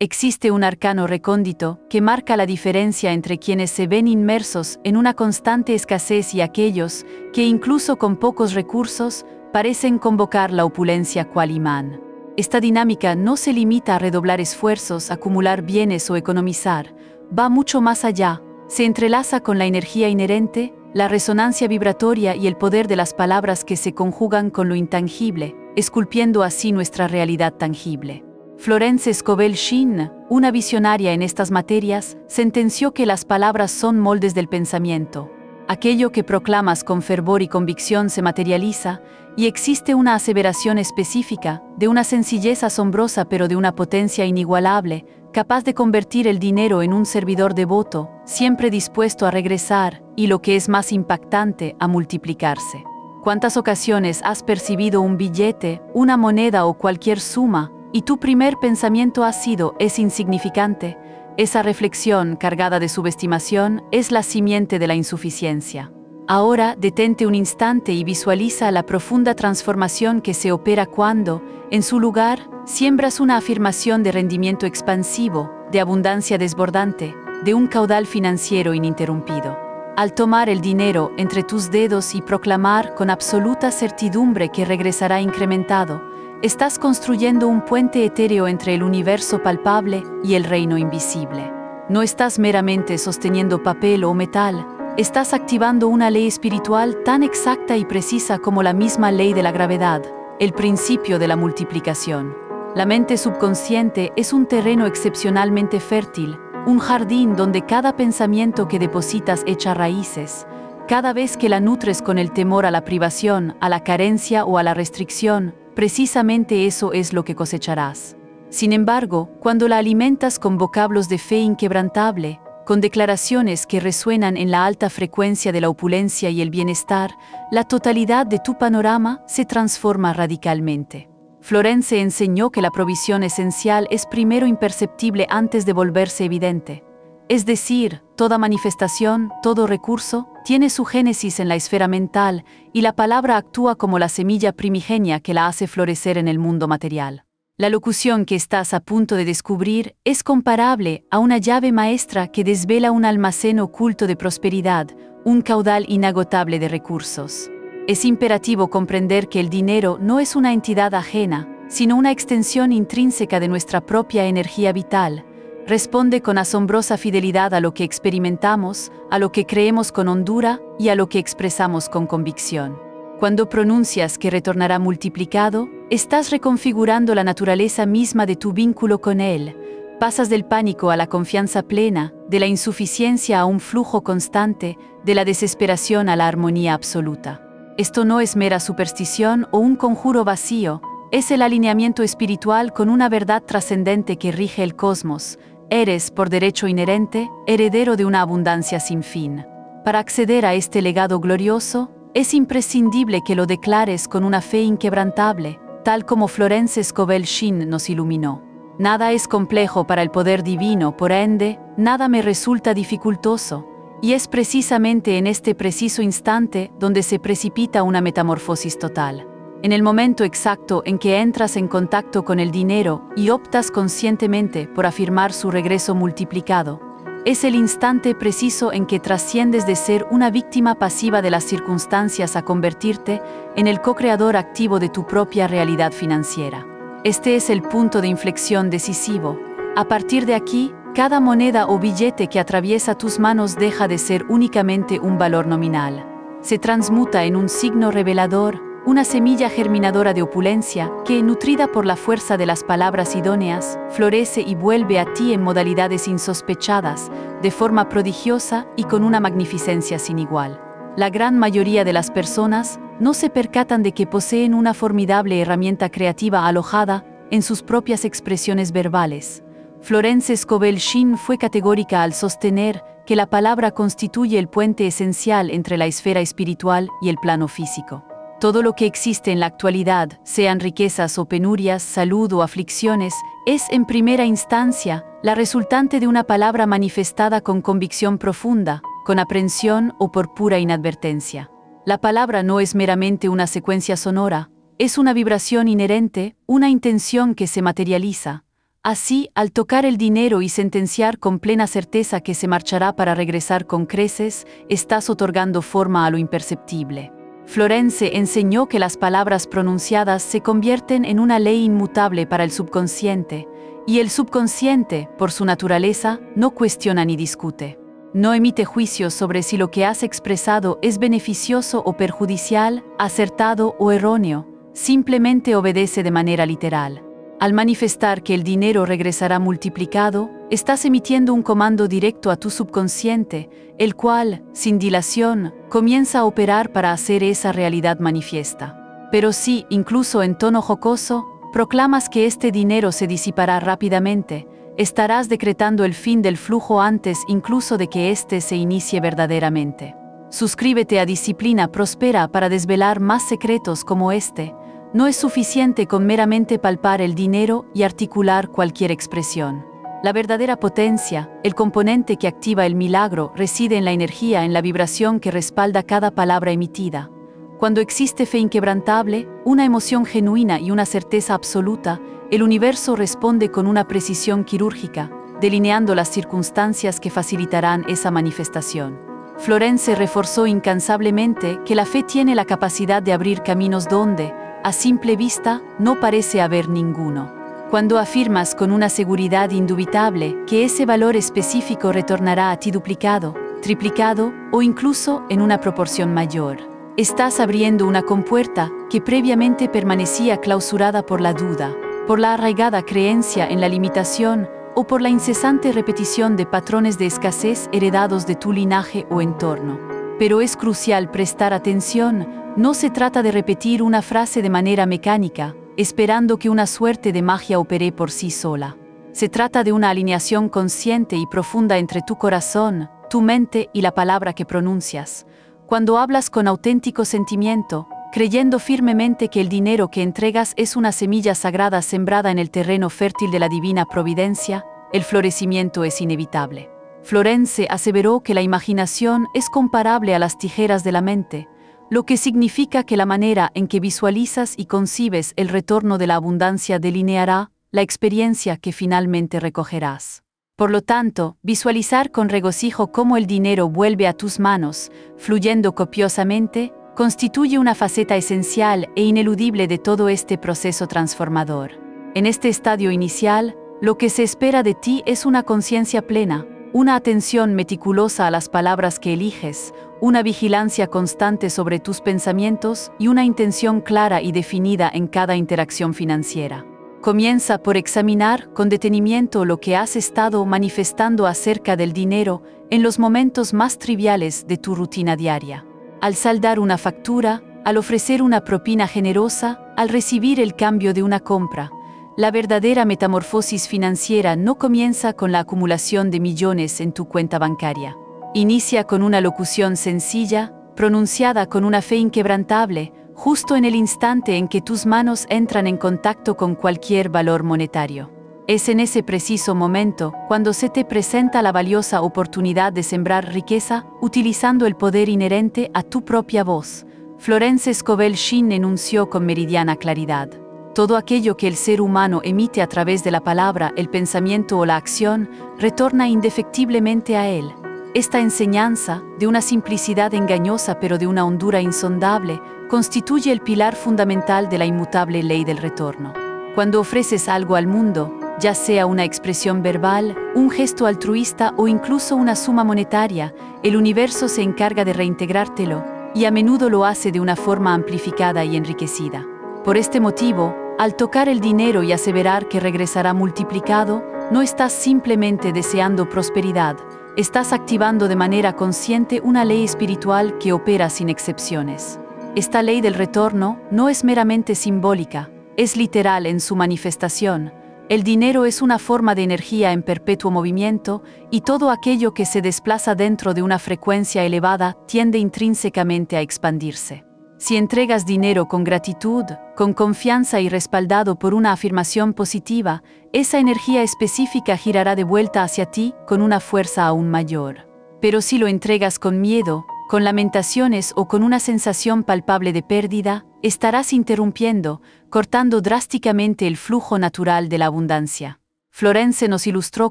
Existe un arcano recóndito que marca la diferencia entre quienes se ven inmersos en una constante escasez y aquellos que, incluso con pocos recursos, parecen convocar la opulencia cual imán. Esta dinámica no se limita a redoblar esfuerzos, acumular bienes o economizar, va mucho más allá, se entrelaza con la energía inherente, la resonancia vibratoria y el poder de las palabras que se conjugan con lo intangible, esculpiendo así nuestra realidad tangible. Florence Scovel Shinn, una visionaria en estas materias, sentenció que las palabras son moldes del pensamiento. Aquello que proclamas con fervor y convicción se materializa, y existe una aseveración específica, de una sencillez asombrosa pero de una potencia inigualable, capaz de convertir el dinero en un servidor devoto, siempre dispuesto a regresar, y lo que es más impactante, a multiplicarse. ¿Cuántas ocasiones has percibido un billete, una moneda o cualquier suma, y tu primer pensamiento ha sido «es insignificante»? Esa reflexión, cargada de subestimación, es la simiente de la insuficiencia. Ahora, detente un instante y visualiza la profunda transformación que se opera cuando, en su lugar, siembras una afirmación de rendimiento expansivo, de abundancia desbordante, de un caudal financiero ininterrumpido. Al tomar el dinero entre tus dedos y proclamar con absoluta certidumbre que regresará incrementado, estás construyendo un puente etéreo entre el universo palpable y el reino invisible. No estás meramente sosteniendo papel o metal, estás activando una ley espiritual tan exacta y precisa como la misma ley de la gravedad, el principio de la multiplicación. La mente subconsciente es un terreno excepcionalmente fértil, un jardín donde cada pensamiento que depositas echa raíces. Cada vez que la nutres con el temor a la privación, a la carencia o a la restricción, precisamente eso es lo que cosecharás. Sin embargo, cuando la alimentas con vocablos de fe inquebrantable, con declaraciones que resuenan en la alta frecuencia de la opulencia y el bienestar, la totalidad de tu panorama se transforma radicalmente. Florence enseñó que la provisión esencial es primero imperceptible antes de volverse evidente. Es decir, toda manifestación, todo recurso, tiene su génesis en la esfera mental y la palabra actúa como la semilla primigenia que la hace florecer en el mundo material. La locución que estás a punto de descubrir es comparable a una llave maestra que desvela un almacén oculto de prosperidad, un caudal inagotable de recursos. Es imperativo comprender que el dinero no es una entidad ajena, sino una extensión intrínseca de nuestra propia energía vital. Responde con asombrosa fidelidad a lo que experimentamos, a lo que creemos con hondura y a lo que expresamos con convicción. Cuando pronuncias que retornará multiplicado, estás reconfigurando la naturaleza misma de tu vínculo con él. Pasas del pánico a la confianza plena, de la insuficiencia a un flujo constante, de la desesperación a la armonía absoluta. Esto no es mera superstición o un conjuro vacío, es el alineamiento espiritual con una verdad trascendente que rige el cosmos. Eres, por derecho inherente, heredero de una abundancia sin fin. Para acceder a este legado glorioso, es imprescindible que lo declares con una fe inquebrantable, tal como Florence Scovel Shinn nos iluminó. Nada es complejo para el poder divino, por ende, nada me resulta dificultoso, y es precisamente en este preciso instante donde se precipita una metamorfosis total. En el momento exacto en que entras en contacto con el dinero y optas conscientemente por afirmar su regreso multiplicado, es el instante preciso en que trasciendes de ser una víctima pasiva de las circunstancias a convertirte en el co-creador activo de tu propia realidad financiera. Este es el punto de inflexión decisivo. A partir de aquí, cada moneda o billete que atraviesa tus manos deja de ser únicamente un valor nominal. Se transmuta en un signo revelador, una semilla germinadora de opulencia que, nutrida por la fuerza de las palabras idóneas, florece y vuelve a ti en modalidades insospechadas, de forma prodigiosa y con una magnificencia sin igual. La gran mayoría de las personas no se percatan de que poseen una formidable herramienta creativa alojada en sus propias expresiones verbales. Florence Scovel Shinn fue categórica al sostener que la palabra constituye el puente esencial entre la esfera espiritual y el plano físico. Todo lo que existe en la actualidad, sean riquezas o penurias, salud o aflicciones, es en primera instancia la resultante de una palabra manifestada con convicción profunda, con aprensión o por pura inadvertencia. La palabra no es meramente una secuencia sonora, es una vibración inherente, una intención que se materializa. Así, al tocar el dinero y sentenciar con plena certeza que se marchará para regresar con creces, estás otorgando forma a lo imperceptible. Florence enseñó que las palabras pronunciadas se convierten en una ley inmutable para el subconsciente, y el subconsciente, por su naturaleza, no cuestiona ni discute. No emite juicios sobre si lo que has expresado es beneficioso o perjudicial, acertado o erróneo, simplemente obedece de manera literal. Al manifestar que el dinero regresará multiplicado, estás emitiendo un comando directo a tu subconsciente, el cual, sin dilación, comienza a operar para hacer esa realidad manifiesta. Pero si, incluso en tono jocoso, proclamas que este dinero se disipará rápidamente, estarás decretando el fin del flujo antes incluso de que éste se inicie verdaderamente. Suscríbete a Disciplina Próspera para desvelar más secretos como este. No es suficiente con meramente palpar el dinero y articular cualquier expresión. La verdadera potencia, el componente que activa el milagro, reside en la energía, en la vibración que respalda cada palabra emitida. Cuando existe fe inquebrantable, una emoción genuina y una certeza absoluta, el universo responde con una precisión quirúrgica, delineando las circunstancias que facilitarán esa manifestación. Florence reforzó incansablemente que la fe tiene la capacidad de abrir caminos donde, a simple vista, no parece haber ninguno. Cuando afirmas con una seguridad indubitable que ese valor específico retornará a ti duplicado, triplicado o incluso en una proporción mayor, estás abriendo una compuerta que previamente permanecía clausurada por la duda, por la arraigada creencia en la limitación o por la incesante repetición de patrones de escasez heredados de tu linaje o entorno. Pero es crucial prestar atención. No se trata de repetir una frase de manera mecánica, esperando que una suerte de magia opere por sí sola. Se trata de una alineación consciente y profunda entre tu corazón, tu mente y la palabra que pronuncias. Cuando hablas con auténtico sentimiento, creyendo firmemente que el dinero que entregas es una semilla sagrada sembrada en el terreno fértil de la divina providencia, el florecimiento es inevitable. Florence aseveró que la imaginación es comparable a las tijeras de la mente, lo que significa que la manera en que visualizas y concibes el retorno de la abundancia delineará la experiencia que finalmente recogerás. Por lo tanto, visualizar con regocijo cómo el dinero vuelve a tus manos, fluyendo copiosamente, constituye una faceta esencial e ineludible de todo este proceso transformador. En este estadio inicial, lo que se espera de ti es una conciencia plena, una atención meticulosa a las palabras que eliges, una vigilancia constante sobre tus pensamientos y una intención clara y definida en cada interacción financiera. Comienza por examinar con detenimiento lo que has estado manifestando acerca del dinero en los momentos más triviales de tu rutina diaria. Al saldar una factura, al ofrecer una propina generosa, al recibir el cambio de una compra. La verdadera metamorfosis financiera no comienza con la acumulación de millones en tu cuenta bancaria. Inicia con una locución sencilla, pronunciada con una fe inquebrantable, justo en el instante en que tus manos entran en contacto con cualquier valor monetario. Es en ese preciso momento cuando se te presenta la valiosa oportunidad de sembrar riqueza utilizando el poder inherente a tu propia voz. Florence Scovel Shinn enunció con meridiana claridad. Todo aquello que el ser humano emite a través de la palabra, el pensamiento o la acción, retorna indefectiblemente a él. Esta enseñanza, de una simplicidad engañosa pero de una hondura insondable, constituye el pilar fundamental de la inmutable ley del retorno. Cuando ofreces algo al mundo, ya sea una expresión verbal, un gesto altruista o incluso una suma monetaria, el universo se encarga de reintegrártelo, y a menudo lo hace de una forma amplificada y enriquecida. Por este motivo, al tocar el dinero y aseverar que regresará multiplicado, no estás simplemente deseando prosperidad, estás activando de manera consciente una ley espiritual que opera sin excepciones. Esta ley del retorno no es meramente simbólica, es literal en su manifestación. El dinero es una forma de energía en perpetuo movimiento y todo aquello que se desplaza dentro de una frecuencia elevada tiende intrínsecamente a expandirse. Si entregas dinero con gratitud, con confianza y respaldado por una afirmación positiva, esa energía específica girará de vuelta hacia ti con una fuerza aún mayor. Pero si lo entregas con miedo, con lamentaciones o con una sensación palpable de pérdida, estarás interrumpiendo, cortando drásticamente el flujo natural de la abundancia. Florence nos ilustró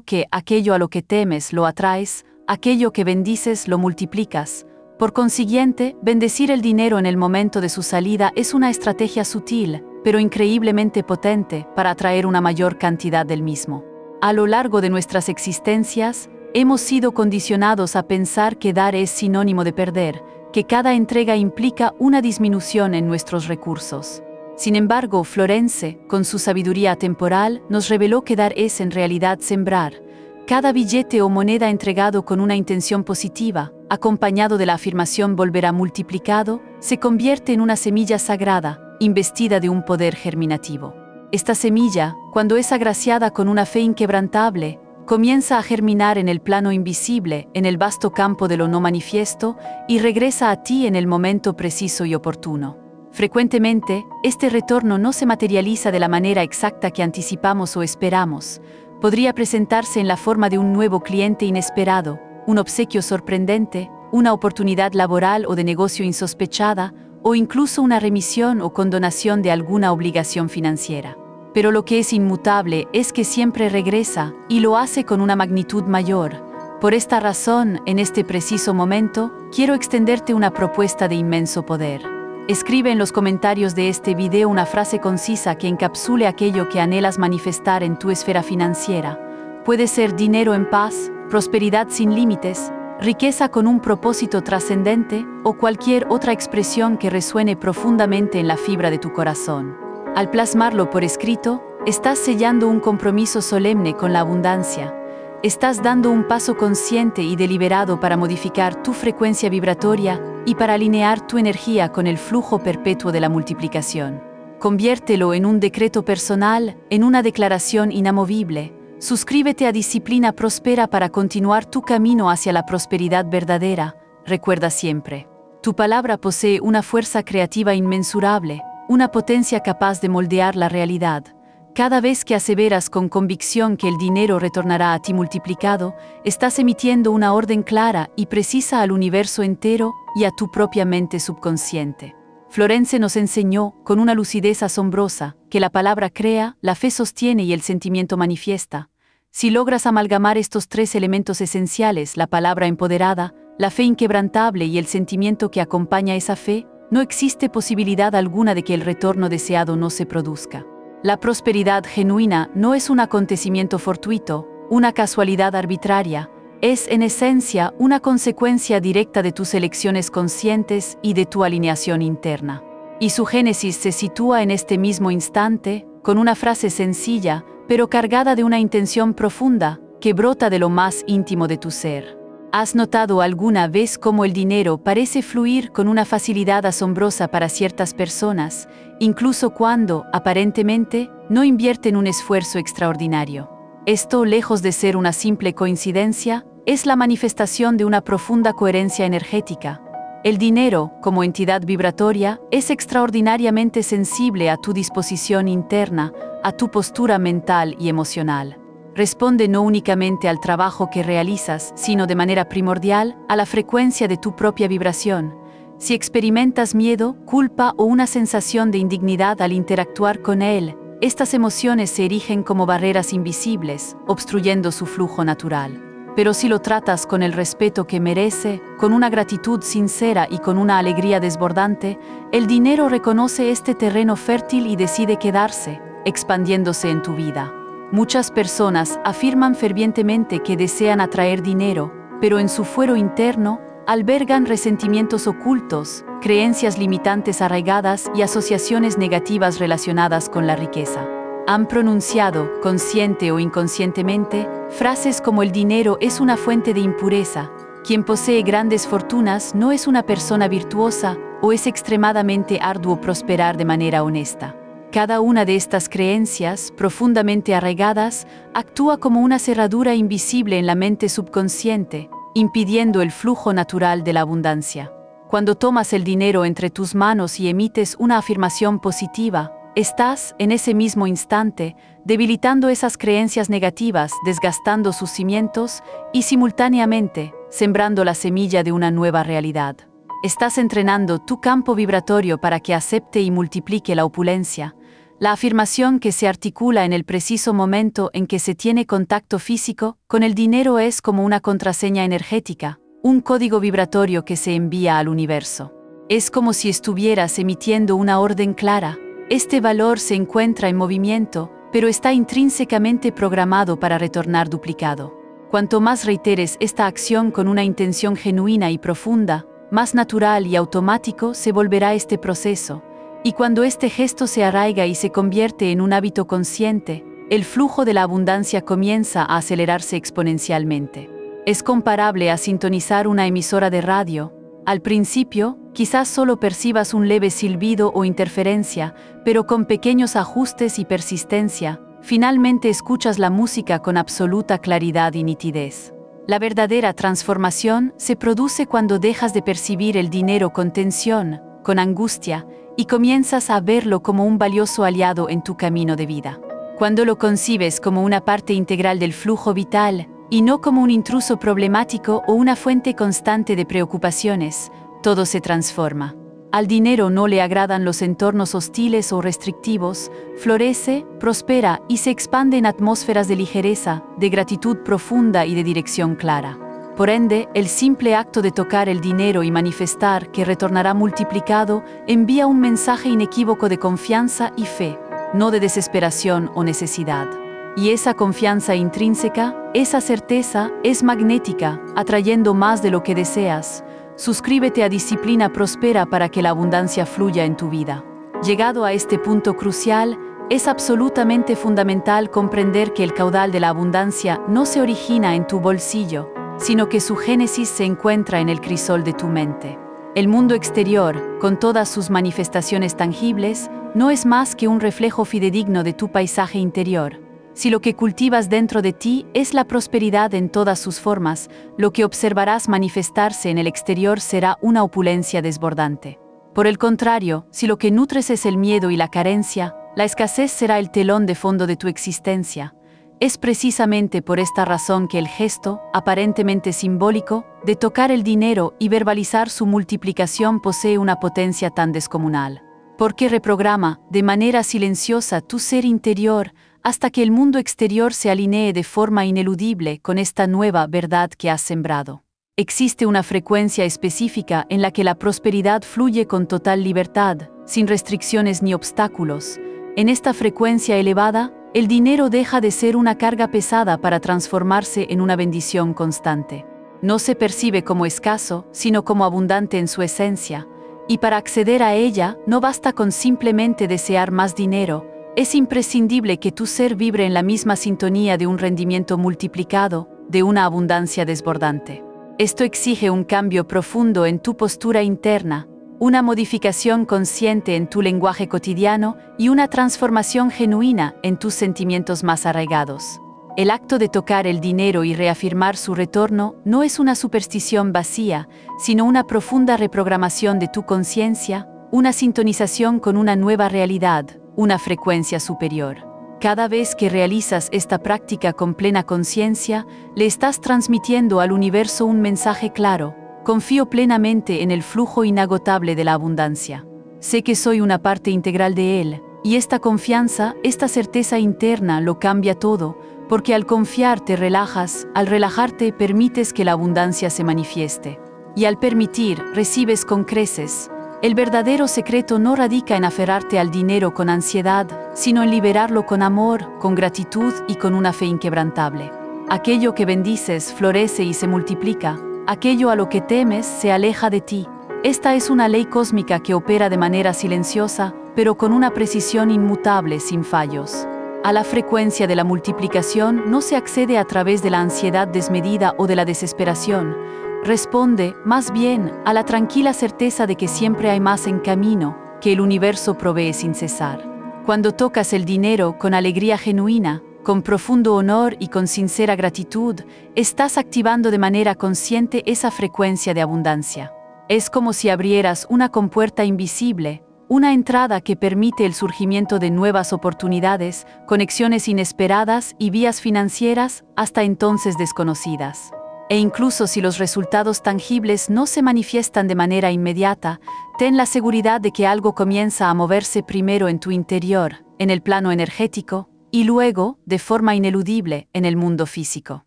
que aquello a lo que temes lo atraes, aquello que bendices lo multiplicas. Por consiguiente, bendecir el dinero en el momento de su salida es una estrategia sutil, pero increíblemente potente para atraer una mayor cantidad del mismo. A lo largo de nuestras existencias, hemos sido condicionados a pensar que dar es sinónimo de perder, que cada entrega implica una disminución en nuestros recursos. Sin embargo, Florence, con su sabiduría temporal, nos reveló que dar es en realidad sembrar. Cada billete o moneda entregado con una intención positiva, acompañado de la afirmación volverá multiplicado, se convierte en una semilla sagrada, investida de un poder germinativo. Esta semilla, cuando es agraciada con una fe inquebrantable, comienza a germinar en el plano invisible, en el vasto campo de lo no manifiesto, y regresa a ti en el momento preciso y oportuno. Frecuentemente, este retorno no se materializa de la manera exacta que anticipamos o esperamos. Podría presentarse en la forma de un nuevo cliente inesperado, un obsequio sorprendente, una oportunidad laboral o de negocio insospechada, o incluso una remisión o condonación de alguna obligación financiera. Pero lo que es inmutable es que siempre regresa, y lo hace con una magnitud mayor. Por esta razón, en este preciso momento, quiero extenderte una propuesta de inmenso poder. Escribe en los comentarios de este video una frase concisa que encapsule aquello que anhelas manifestar en tu esfera financiera. Puede ser dinero en paz, prosperidad sin límites, riqueza con un propósito trascendente o cualquier otra expresión que resuene profundamente en la fibra de tu corazón. Al plasmarlo por escrito, estás sellando un compromiso solemne con la abundancia. Estás dando un paso consciente y deliberado para modificar tu frecuencia vibratoria y para alinear tu energía con el flujo perpetuo de la multiplicación. Conviértelo en un decreto personal, en una declaración inamovible. Suscríbete a Disciplina Próspera para continuar tu camino hacia la prosperidad verdadera. Recuerda siempre, tu palabra posee una fuerza creativa inmensurable, una potencia capaz de moldear la realidad. Cada vez que aseveras con convicción que el dinero retornará a ti multiplicado, estás emitiendo una orden clara y precisa al universo entero y a tu propia mente subconsciente. Florence nos enseñó, con una lucidez asombrosa, que la palabra crea, la fe sostiene y el sentimiento manifiesta. Si logras amalgamar estos tres elementos esenciales, la palabra empoderada, la fe inquebrantable y el sentimiento que acompaña esa fe, no existe posibilidad alguna de que el retorno deseado no se produzca. La prosperidad genuina no es un acontecimiento fortuito, una casualidad arbitraria, es en esencia una consecuencia directa de tus elecciones conscientes y de tu alineación interna. Y su génesis se sitúa en este mismo instante, con una frase sencilla, pero cargada de una intención profunda, que brota de lo más íntimo de tu ser. ¿Has notado alguna vez cómo el dinero parece fluir con una facilidad asombrosa para ciertas personas, incluso cuando, aparentemente, no invierten un esfuerzo extraordinario? Esto, lejos de ser una simple coincidencia, es la manifestación de una profunda coherencia energética. El dinero, como entidad vibratoria, es extraordinariamente sensible a tu disposición interna, a tu postura mental y emocional. Responde no únicamente al trabajo que realizas, sino de manera primordial a la frecuencia de tu propia vibración. Si experimentas miedo, culpa o una sensación de indignidad al interactuar con él, estas emociones se erigen como barreras invisibles, obstruyendo su flujo natural. Pero si lo tratas con el respeto que merece, con una gratitud sincera y con una alegría desbordante, el dinero reconoce este terreno fértil y decide quedarse, expandiéndose en tu vida. Muchas personas afirman fervientemente que desean atraer dinero, pero en su fuero interno albergan resentimientos ocultos, creencias limitantes arraigadas y asociaciones negativas relacionadas con la riqueza. Han pronunciado, consciente o inconscientemente, frases como el dinero es una fuente de impureza, quien posee grandes fortunas no es una persona virtuosa o es extremadamente arduo prosperar de manera honesta. Cada una de estas creencias, profundamente arraigadas, actúa como una cerradura invisible en la mente subconsciente, impidiendo el flujo natural de la abundancia. Cuando tomas el dinero entre tus manos y emites una afirmación positiva, estás, en ese mismo instante, debilitando esas creencias negativas, desgastando sus cimientos y, simultáneamente, sembrando la semilla de una nueva realidad. Estás entrenando tu campo vibratorio para que acepte y multiplique la opulencia. La afirmación que se articula en el preciso momento en que se tiene contacto físico con el dinero es como una contraseña energética, un código vibratorio que se envía al universo. Es como si estuvieras emitiendo una orden clara. Este valor se encuentra en movimiento, pero está intrínsecamente programado para retornar duplicado. Cuanto más reiteres esta acción con una intención genuina y profunda, más natural y automático se volverá este proceso. Y cuando este gesto se arraiga y se convierte en un hábito consciente, el flujo de la abundancia comienza a acelerarse exponencialmente. Es comparable a sintonizar una emisora de radio. Al principio, quizás solo percibas un leve silbido o interferencia, pero con pequeños ajustes y persistencia, finalmente escuchas la música con absoluta claridad y nitidez. La verdadera transformación se produce cuando dejas de percibir el dinero con tensión, con angustia, y comienzas a verlo como un valioso aliado en tu camino de vida. Cuando lo concibes como una parte integral del flujo vital, y no como un intruso problemático o una fuente constante de preocupaciones, todo se transforma. Al dinero no le agradan los entornos hostiles o restrictivos, florece, prospera y se expande en atmósferas de ligereza, de gratitud profunda y de dirección clara. Por ende, el simple acto de tocar el dinero y manifestar que retornará multiplicado envía un mensaje inequívoco de confianza y fe, no de desesperación o necesidad. Y esa confianza intrínseca, esa certeza, es magnética, atrayendo más de lo que deseas. Suscríbete a Disciplina Prospera para que la abundancia fluya en tu vida. Llegado a este punto crucial, es absolutamente fundamental comprender que el caudal de la abundancia no se origina en tu bolsillo, sino que su génesis se encuentra en el crisol de tu mente. El mundo exterior, con todas sus manifestaciones tangibles, no es más que un reflejo fidedigno de tu paisaje interior. Si lo que cultivas dentro de ti es la prosperidad en todas sus formas, lo que observarás manifestarse en el exterior será una opulencia desbordante. Por el contrario, si lo que nutres es el miedo y la carencia, la escasez será el telón de fondo de tu existencia. Es precisamente por esta razón que el gesto, aparentemente simbólico, de tocar el dinero y verbalizar su multiplicación posee una potencia tan descomunal. Porque reprograma, de manera silenciosa, tu ser interior, hasta que el mundo exterior se alinee de forma ineludible con esta nueva verdad que has sembrado. Existe una frecuencia específica en la que la prosperidad fluye con total libertad, sin restricciones ni obstáculos. En esta frecuencia elevada, el dinero deja de ser una carga pesada para transformarse en una bendición constante. No se percibe como escaso, sino como abundante en su esencia. Y para acceder a ella, no basta con simplemente desear más dinero. Es imprescindible que tu ser vibre en la misma sintonía de un rendimiento multiplicado, de una abundancia desbordante. Esto exige un cambio profundo en tu postura interna, una modificación consciente en tu lenguaje cotidiano y una transformación genuina en tus sentimientos más arraigados. El acto de tocar el dinero y reafirmar su retorno no es una superstición vacía, sino una profunda reprogramación de tu conciencia, una sintonización con una nueva realidad, una frecuencia superior. Cada vez que realizas esta práctica con plena conciencia, le estás transmitiendo al universo un mensaje claro: confío plenamente en el flujo inagotable de la abundancia. Sé que soy una parte integral de él, y esta confianza, esta certeza interna lo cambia todo, porque al confiar te relajas, al relajarte permites que la abundancia se manifieste. Y al permitir, recibes con creces. El verdadero secreto no radica en aferrarte al dinero con ansiedad, sino en liberarlo con amor, con gratitud y con una fe inquebrantable. Aquello que bendices florece y se multiplica. Aquello a lo que temes se aleja de ti. Esta es una ley cósmica que opera de manera silenciosa, pero con una precisión inmutable, sin fallos. A la frecuencia de la multiplicación no se accede a través de la ansiedad desmedida o de la desesperación. Responde, más bien, a la tranquila certeza de que siempre hay más en camino, que el universo provee sin cesar. Cuando tocas el dinero con alegría genuina, con profundo honor y con sincera gratitud, estás activando de manera consciente esa frecuencia de abundancia. Es como si abrieras una compuerta invisible, una entrada que permite el surgimiento de nuevas oportunidades, conexiones inesperadas y vías financieras hasta entonces desconocidas. E incluso si los resultados tangibles no se manifiestan de manera inmediata, ten la seguridad de que algo comienza a moverse primero en tu interior, en el plano energético, y luego, de forma ineludible, en el mundo físico.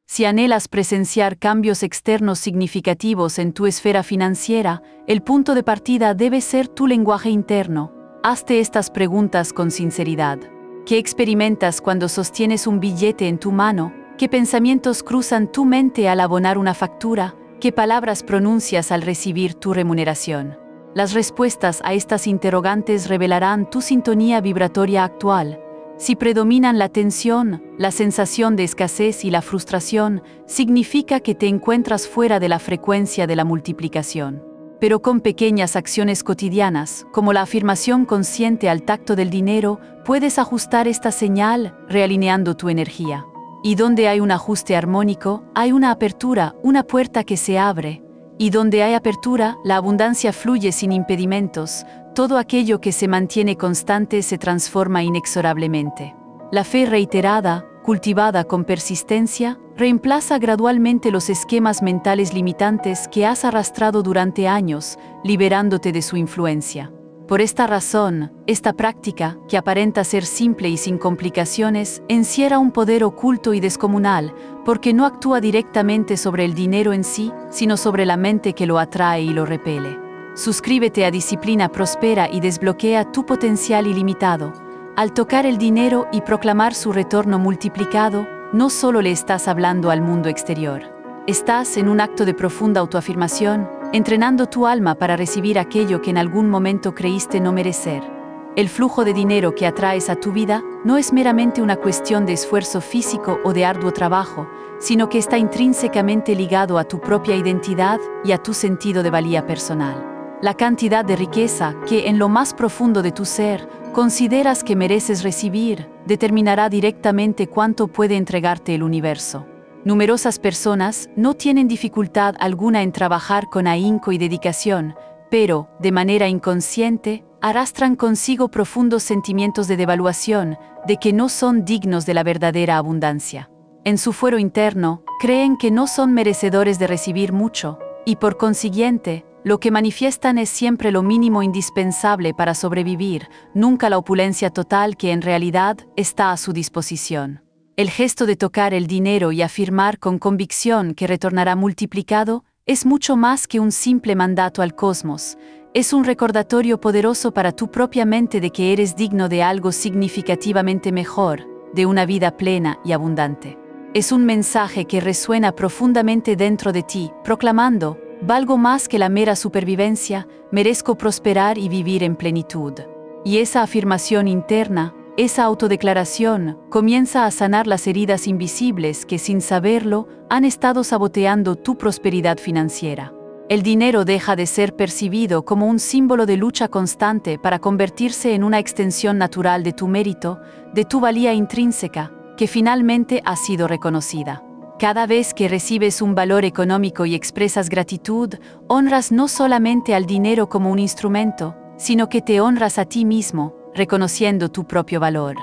Si anhelas presenciar cambios externos significativos en tu esfera financiera, el punto de partida debe ser tu lenguaje interno. Hazte estas preguntas con sinceridad. ¿Qué experimentas cuando sostienes un billete en tu mano? ¿Qué pensamientos cruzan tu mente al abonar una factura? ¿Qué palabras pronuncias al recibir tu remuneración? Las respuestas a estas interrogantes revelarán tu sintonía vibratoria actual. Si predominan la tensión, la sensación de escasez y la frustración, significa que te encuentras fuera de la frecuencia de la multiplicación. Pero con pequeñas acciones cotidianas, como la afirmación consciente al tacto del dinero, puedes ajustar esta señal, realineando tu energía. Y donde hay un ajuste armónico, hay una apertura, una puerta que se abre. Y donde hay apertura, la abundancia fluye sin impedimentos. Todo aquello que se mantiene constante se transforma inexorablemente. La fe reiterada, cultivada con persistencia, reemplaza gradualmente los esquemas mentales limitantes que has arrastrado durante años, liberándote de su influencia. Por esta razón, esta práctica, que aparenta ser simple y sin complicaciones, encierra un poder oculto y descomunal, porque no actúa directamente sobre el dinero en sí, sino sobre la mente que lo atrae y lo repele. Suscríbete a Disciplina Prospera y desbloquea tu potencial ilimitado. Al tocar el dinero y proclamar su retorno multiplicado, no solo le estás hablando al mundo exterior. Estás en un acto de profunda autoafirmación, entrenando tu alma para recibir aquello que en algún momento creíste no merecer. El flujo de dinero que atraes a tu vida no es meramente una cuestión de esfuerzo físico o de arduo trabajo, sino que está intrínsecamente ligado a tu propia identidad y a tu sentido de valía personal. La cantidad de riqueza que en lo más profundo de tu ser consideras que mereces recibir determinará directamente cuánto puede entregarte el universo. Numerosas personas no tienen dificultad alguna en trabajar con ahínco y dedicación, pero, de manera inconsciente, arrastran consigo profundos sentimientos de devaluación, de que no son dignos de la verdadera abundancia. En su fuero interno, creen que no son merecedores de recibir mucho, y por consiguiente, lo que manifiestan es siempre lo mínimo indispensable para sobrevivir, nunca la opulencia total que en realidad está a su disposición. El gesto de tocar el dinero y afirmar con convicción que retornará multiplicado es mucho más que un simple mandato al cosmos. Es un recordatorio poderoso para tu propia mente de que eres digno de algo significativamente mejor, de una vida plena y abundante. Es un mensaje que resuena profundamente dentro de ti, proclamando: valgo más que la mera supervivencia, merezco prosperar y vivir en plenitud. Y esa afirmación interna, esa autodeclaración, comienza a sanar las heridas invisibles que, sin saberlo, han estado saboteando tu prosperidad financiera. El dinero deja de ser percibido como un símbolo de lucha constante para convertirse en una extensión natural de tu mérito, de tu valía intrínseca, que finalmente ha sido reconocida. Cada vez que recibes un valor económico y expresas gratitud, honras no solamente al dinero como un instrumento, sino que te honras a ti mismo, reconociendo tu propio valor.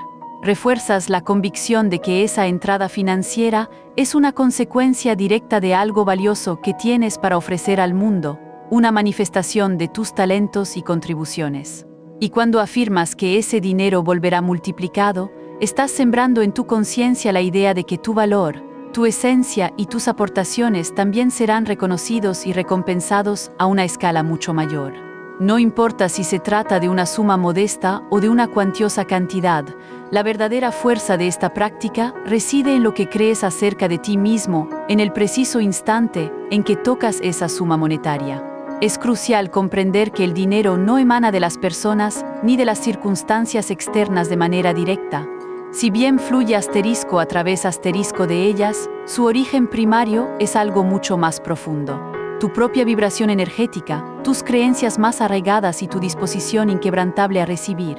Refuerzas la convicción de que esa entrada financiera es una consecuencia directa de algo valioso que tienes para ofrecer al mundo, una manifestación de tus talentos y contribuciones. Y cuando afirmas que ese dinero volverá multiplicado, estás sembrando en tu conciencia la idea de que tu valor, tu esencia y tus aportaciones también serán reconocidos y recompensados a una escala mucho mayor. No importa si se trata de una suma modesta o de una cuantiosa cantidad, la verdadera fuerza de esta práctica reside en lo que crees acerca de ti mismo en el preciso instante en que tocas esa suma monetaria. Es crucial comprender que el dinero no emana de las personas ni de las circunstancias externas de manera directa. Si bien fluye asterisco a través asterisco de ellas, su origen primario es algo mucho más profundo. Tu propia vibración energética, tus creencias más arraigadas y tu disposición inquebrantable a recibir.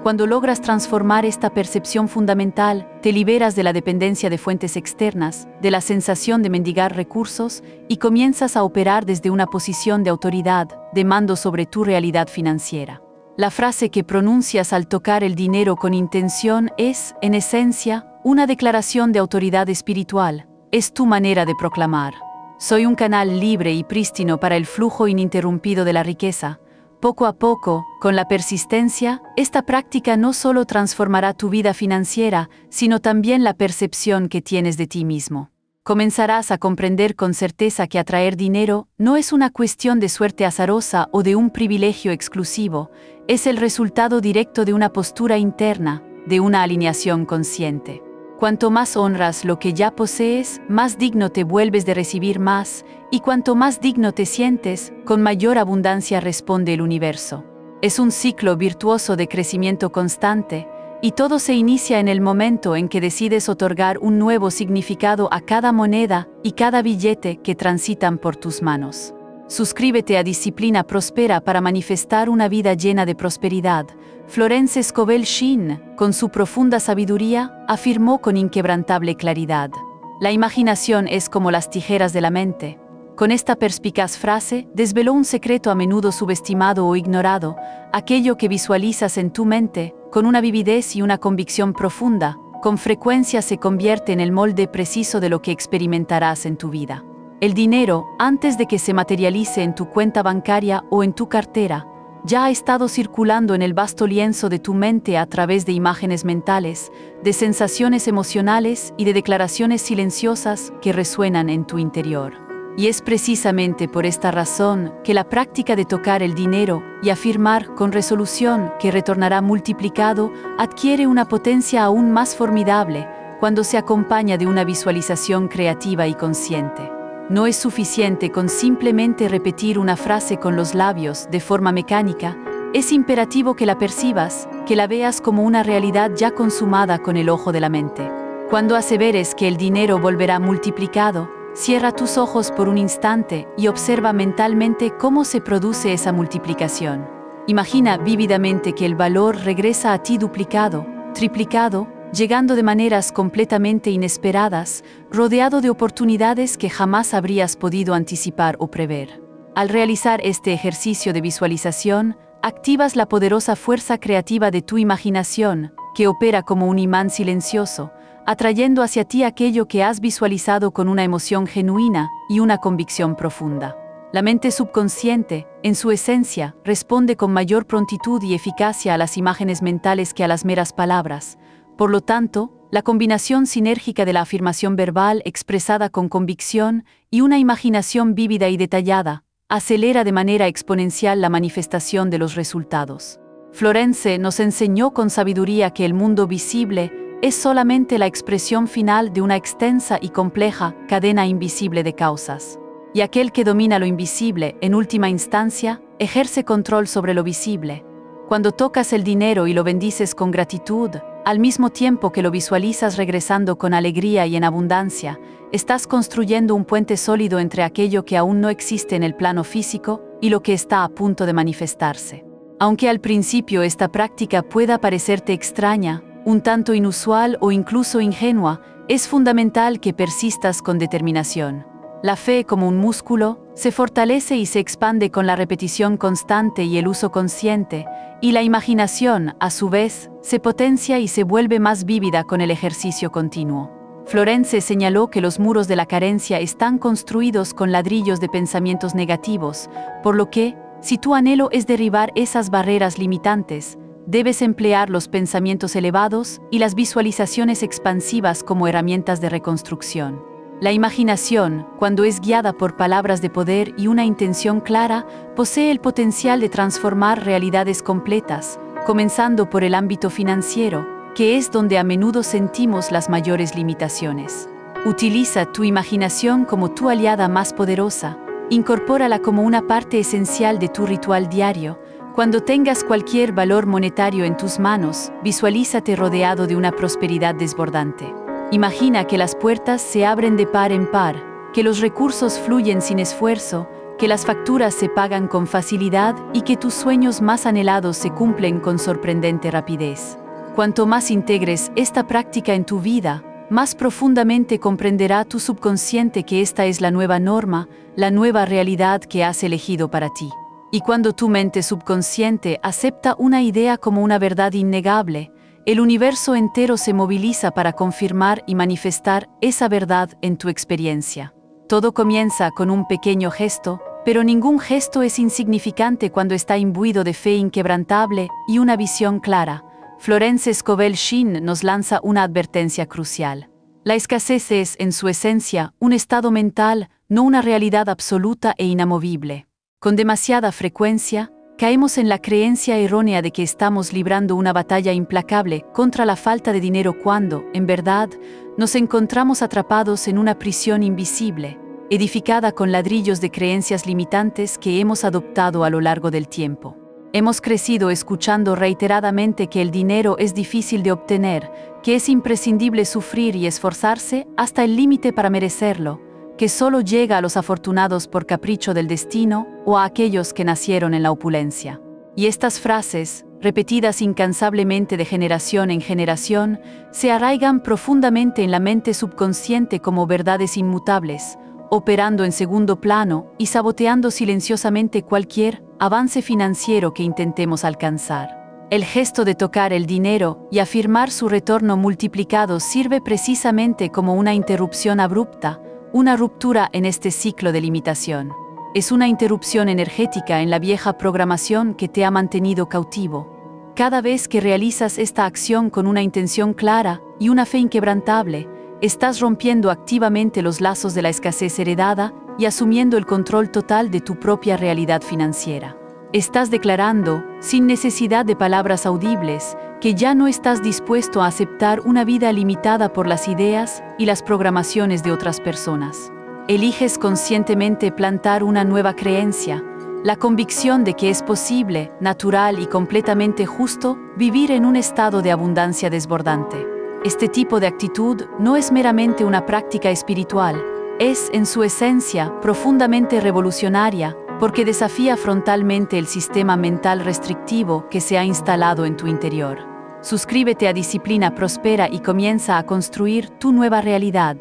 Cuando logras transformar esta percepción fundamental, te liberas de la dependencia de fuentes externas, de la sensación de mendigar recursos y comienzas a operar desde una posición de autoridad, de mando sobre tu realidad financiera. La frase que pronuncias al tocar el dinero con intención es, en esencia, una declaración de autoridad espiritual. Es tu manera de proclamar: Soy un canal libre y prístino para el flujo ininterrumpido de la riqueza. Poco a poco, con la persistencia, esta práctica no solo transformará tu vida financiera, sino también la percepción que tienes de ti mismo. Comenzarás a comprender con certeza que atraer dinero no es una cuestión de suerte azarosa o de un privilegio exclusivo, es el resultado directo de una postura interna, de una alineación consciente. Cuanto más honras lo que ya posees, más digno te vuelves de recibir más, y cuanto más digno te sientes, con mayor abundancia responde el universo. Es un ciclo virtuoso de crecimiento constante, y todo se inicia en el momento en que decides otorgar un nuevo significado a cada moneda y cada billete que transitan por tus manos. Suscríbete a Disciplina Próspera para manifestar una vida llena de prosperidad. Florence Scovel Shinn, con su profunda sabiduría, afirmó con inquebrantable claridad: la imaginación es como las tijeras de la mente. Con esta perspicaz frase, desveló un secreto a menudo subestimado o ignorado: aquello que visualizas en tu mente, con una vividez y una convicción profunda, con frecuencia se convierte en el molde preciso de lo que experimentarás en tu vida. El dinero, antes de que se materialice en tu cuenta bancaria o en tu cartera, ya ha estado circulando en el vasto lienzo de tu mente a través de imágenes mentales, de sensaciones emocionales y de declaraciones silenciosas que resuenan en tu interior. Y es precisamente por esta razón que la práctica de tocar el dinero y afirmar con resolución que retornará multiplicado adquiere una potencia aún más formidable cuando se acompaña de una visualización creativa y consciente. No es suficiente con simplemente repetir una frase con los labios de forma mecánica, es imperativo que la percibas, que la veas como una realidad ya consumada con el ojo de la mente. Cuando aseveres que el dinero volverá multiplicado, cierra tus ojos por un instante y observa mentalmente cómo se produce esa multiplicación. Imagina vívidamente que el valor regresa a ti duplicado, triplicado, llegando de maneras completamente inesperadas, rodeado de oportunidades que jamás habrías podido anticipar o prever. Al realizar este ejercicio de visualización, activas la poderosa fuerza creativa de tu imaginación, que opera como un imán silencioso, atrayendo hacia ti aquello que has visualizado con una emoción genuina y una convicción profunda. La mente subconsciente, en su esencia, responde con mayor prontitud y eficacia a las imágenes mentales que a las meras palabras. Por lo tanto, la combinación sinérgica de la afirmación verbal expresada con convicción y una imaginación vívida y detallada acelera de manera exponencial la manifestación de los resultados. Florence nos enseñó con sabiduría que el mundo visible es solamente la expresión final de una extensa y compleja cadena invisible de causas. Y aquel que domina lo invisible, en última instancia, ejerce control sobre lo visible. Cuando tocas el dinero y lo bendices con gratitud, al mismo tiempo que lo visualizas regresando con alegría y en abundancia, estás construyendo un puente sólido entre aquello que aún no existe en el plano físico y lo que está a punto de manifestarse. Aunque al principio esta práctica pueda parecerte extraña, un tanto inusual o incluso ingenua, es fundamental que persistas con determinación. La fe, como un músculo, se fortalece y se expande con la repetición constante y el uso consciente, y la imaginación, a su vez, se potencia y se vuelve más vívida con el ejercicio continuo. Florence señaló que los muros de la carencia están construidos con ladrillos de pensamientos negativos, por lo que, si tu anhelo es derribar esas barreras limitantes, debes emplear los pensamientos elevados y las visualizaciones expansivas como herramientas de reconstrucción. La imaginación, cuando es guiada por palabras de poder y una intención clara, posee el potencial de transformar realidades completas, comenzando por el ámbito financiero, que es donde a menudo sentimos las mayores limitaciones. Utiliza tu imaginación como tu aliada más poderosa, incorpórala como una parte esencial de tu ritual diario. Cuando tengas cualquier valor monetario en tus manos, visualízate rodeado de una prosperidad desbordante. Imagina que las puertas se abren de par en par, que los recursos fluyen sin esfuerzo, que las facturas se pagan con facilidad y que tus sueños más anhelados se cumplen con sorprendente rapidez. Cuanto más integres esta práctica en tu vida, más profundamente comprenderá tu subconsciente que esta es la nueva norma, la nueva realidad que has elegido para ti. Y cuando tu mente subconsciente acepta una idea como una verdad innegable, el universo entero se moviliza para confirmar y manifestar esa verdad en tu experiencia. Todo comienza con un pequeño gesto, pero ningún gesto es insignificante cuando está imbuido de fe inquebrantable y una visión clara. Florence Scovel Shinn nos lanza una advertencia crucial. La escasez es, en su esencia, un estado mental, no una realidad absoluta e inamovible. Con demasiada frecuencia, caemos en la creencia errónea de que estamos librando una batalla implacable contra la falta de dinero cuando, en verdad, nos encontramos atrapados en una prisión invisible, edificada con ladrillos de creencias limitantes que hemos adoptado a lo largo del tiempo. Hemos crecido escuchando reiteradamente que el dinero es difícil de obtener, que es imprescindible sufrir y esforzarse hasta el límite para merecerlo, que solo llega a los afortunados por capricho del destino o a aquellos que nacieron en la opulencia. Y estas frases, repetidas incansablemente de generación en generación, se arraigan profundamente en la mente subconsciente como verdades inmutables, operando en segundo plano y saboteando silenciosamente cualquier avance financiero que intentemos alcanzar. El gesto de tocar el dinero y afirmar su retorno multiplicado sirve precisamente como una interrupción abrupta, una ruptura en este ciclo de limitación. Es una interrupción energética en la vieja programación que te ha mantenido cautivo. Cada vez que realizas esta acción con una intención clara y una fe inquebrantable, estás rompiendo activamente los lazos de la escasez heredada y asumiendo el control total de tu propia realidad financiera. Estás declarando, sin necesidad de palabras audibles, que ya no estás dispuesto a aceptar una vida limitada por las ideas y las programaciones de otras personas. Eliges conscientemente plantar una nueva creencia, la convicción de que es posible, natural y completamente justo vivir en un estado de abundancia desbordante. Este tipo de actitud no es meramente una práctica espiritual, es, en su esencia, profundamente revolucionaria, porque desafía frontalmente el sistema mental restrictivo que se ha instalado en tu interior. Suscríbete a Disciplina Próspera y comienza a construir tu nueva realidad.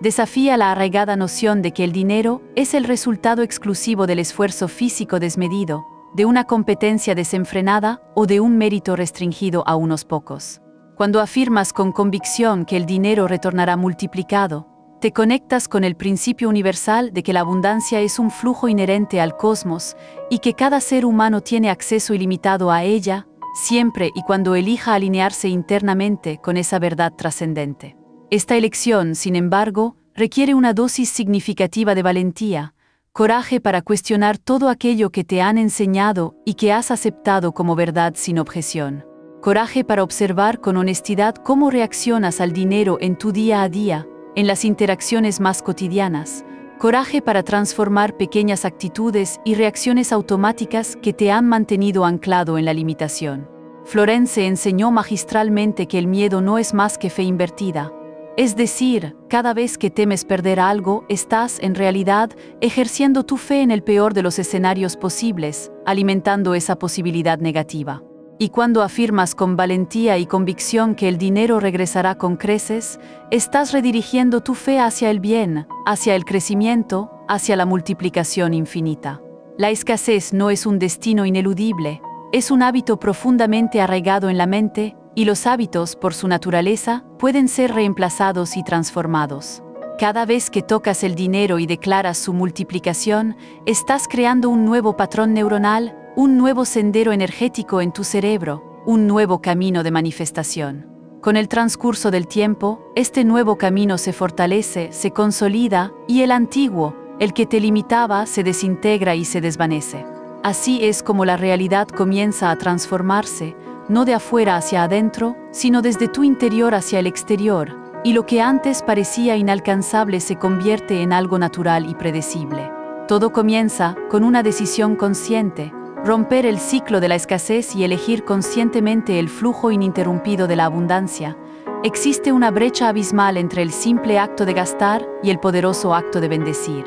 Desafía la arraigada noción de que el dinero es el resultado exclusivo del esfuerzo físico desmedido, de una competencia desenfrenada o de un mérito restringido a unos pocos. Cuando afirmas con convicción que el dinero retornará multiplicado, te conectas con el principio universal de que la abundancia es un flujo inherente al cosmos y que cada ser humano tiene acceso ilimitado a ella, siempre y cuando elija alinearse internamente con esa verdad trascendente. Esta elección, sin embargo, requiere una dosis significativa de valentía, coraje para cuestionar todo aquello que te han enseñado y que has aceptado como verdad sin objeción. Coraje para observar con honestidad cómo reaccionas al dinero en tu día a día, en las interacciones más cotidianas. Coraje para transformar pequeñas actitudes y reacciones automáticas que te han mantenido anclado en la limitación. Florence enseñó magistralmente que el miedo no es más que fe invertida. Es decir, cada vez que temes perder algo, estás, en realidad, ejerciendo tu fe en el peor de los escenarios posibles, alimentando esa posibilidad negativa. Y cuando afirmas con valentía y convicción que el dinero regresará con creces, estás redirigiendo tu fe hacia el bien, hacia el crecimiento, hacia la multiplicación infinita. La escasez no es un destino ineludible, es un hábito profundamente arraigado en la mente, y los hábitos, por su naturaleza, pueden ser reemplazados y transformados. Cada vez que tocas el dinero y declaras su multiplicación, estás creando un nuevo patrón neuronal, un nuevo sendero energético en tu cerebro, un nuevo camino de manifestación. Con el transcurso del tiempo, este nuevo camino se fortalece, se consolida, y el antiguo, el que te limitaba, se desintegra y se desvanece. Así es como la realidad comienza a transformarse, no de afuera hacia adentro, sino desde tu interior hacia el exterior, y lo que antes parecía inalcanzable se convierte en algo natural y predecible. Todo comienza con una decisión consciente, romper el ciclo de la escasez y elegir conscientemente el flujo ininterrumpido de la abundancia. Existe una brecha abismal entre el simple acto de gastar y el poderoso acto de bendecir.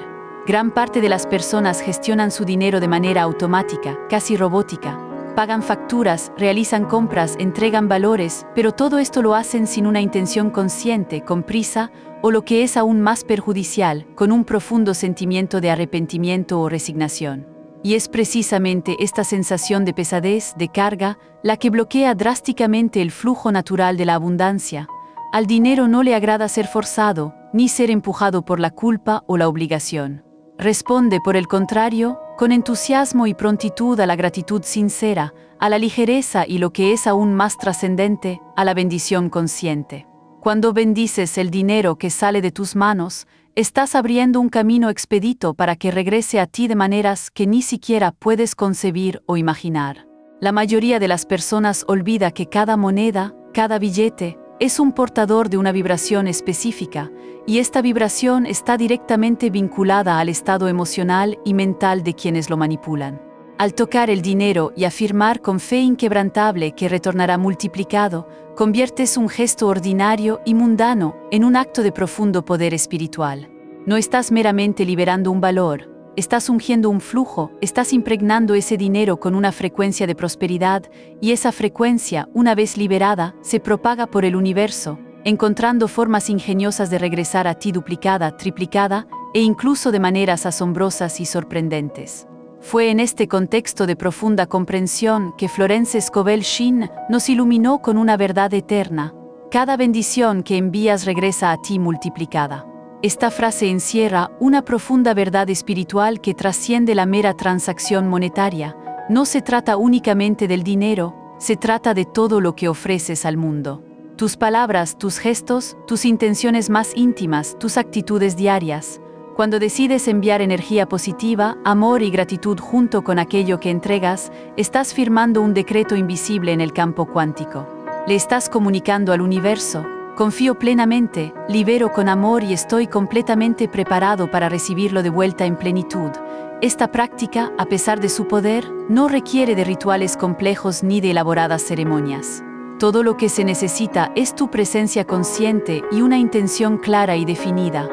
Gran parte de las personas gestionan su dinero de manera automática, casi robótica. Pagan facturas, realizan compras, entregan valores, pero todo esto lo hacen sin una intención consciente, con prisa, o lo que es aún más perjudicial, con un profundo sentimiento de arrepentimiento o resignación. Y es precisamente esta sensación de pesadez, de carga, la que bloquea drásticamente el flujo natural de la abundancia. Al dinero no le agrada ser forzado, ni ser empujado por la culpa o la obligación. Responde, por el contrario, con entusiasmo y prontitud a la gratitud sincera, a la ligereza y, lo que es aún más trascendente, a la bendición consciente. Cuando bendices el dinero que sale de tus manos, estás abriendo un camino expedito para que regrese a ti de maneras que ni siquiera puedes concebir o imaginar. La mayoría de las personas olvida que cada moneda, cada billete, es un portador de una vibración específica, y esta vibración está directamente vinculada al estado emocional y mental de quienes lo manipulan. Al tocar el dinero y afirmar con fe inquebrantable que retornará multiplicado, conviertes un gesto ordinario y mundano en un acto de profundo poder espiritual. No estás meramente liberando un valor, estás ungiendo un flujo, estás impregnando ese dinero con una frecuencia de prosperidad, y esa frecuencia, una vez liberada, se propaga por el universo, encontrando formas ingeniosas de regresar a ti duplicada, triplicada, e incluso de maneras asombrosas y sorprendentes. Fue en este contexto de profunda comprensión que Florence Scovel Shinn nos iluminó con una verdad eterna: cada bendición que envías regresa a ti multiplicada. Esta frase encierra una profunda verdad espiritual que trasciende la mera transacción monetaria. No se trata únicamente del dinero, se trata de todo lo que ofreces al mundo. Tus palabras, tus gestos, tus intenciones más íntimas, tus actitudes diarias. Cuando decides enviar energía positiva, amor y gratitud junto con aquello que entregas, estás firmando un decreto invisible en el campo cuántico. Le estás comunicando al universo: confío plenamente, libero con amor y estoy completamente preparado para recibirlo de vuelta en plenitud. Esta práctica, a pesar de su poder, no requiere de rituales complejos ni de elaboradas ceremonias. Todo lo que se necesita es tu presencia consciente y una intención clara y definida.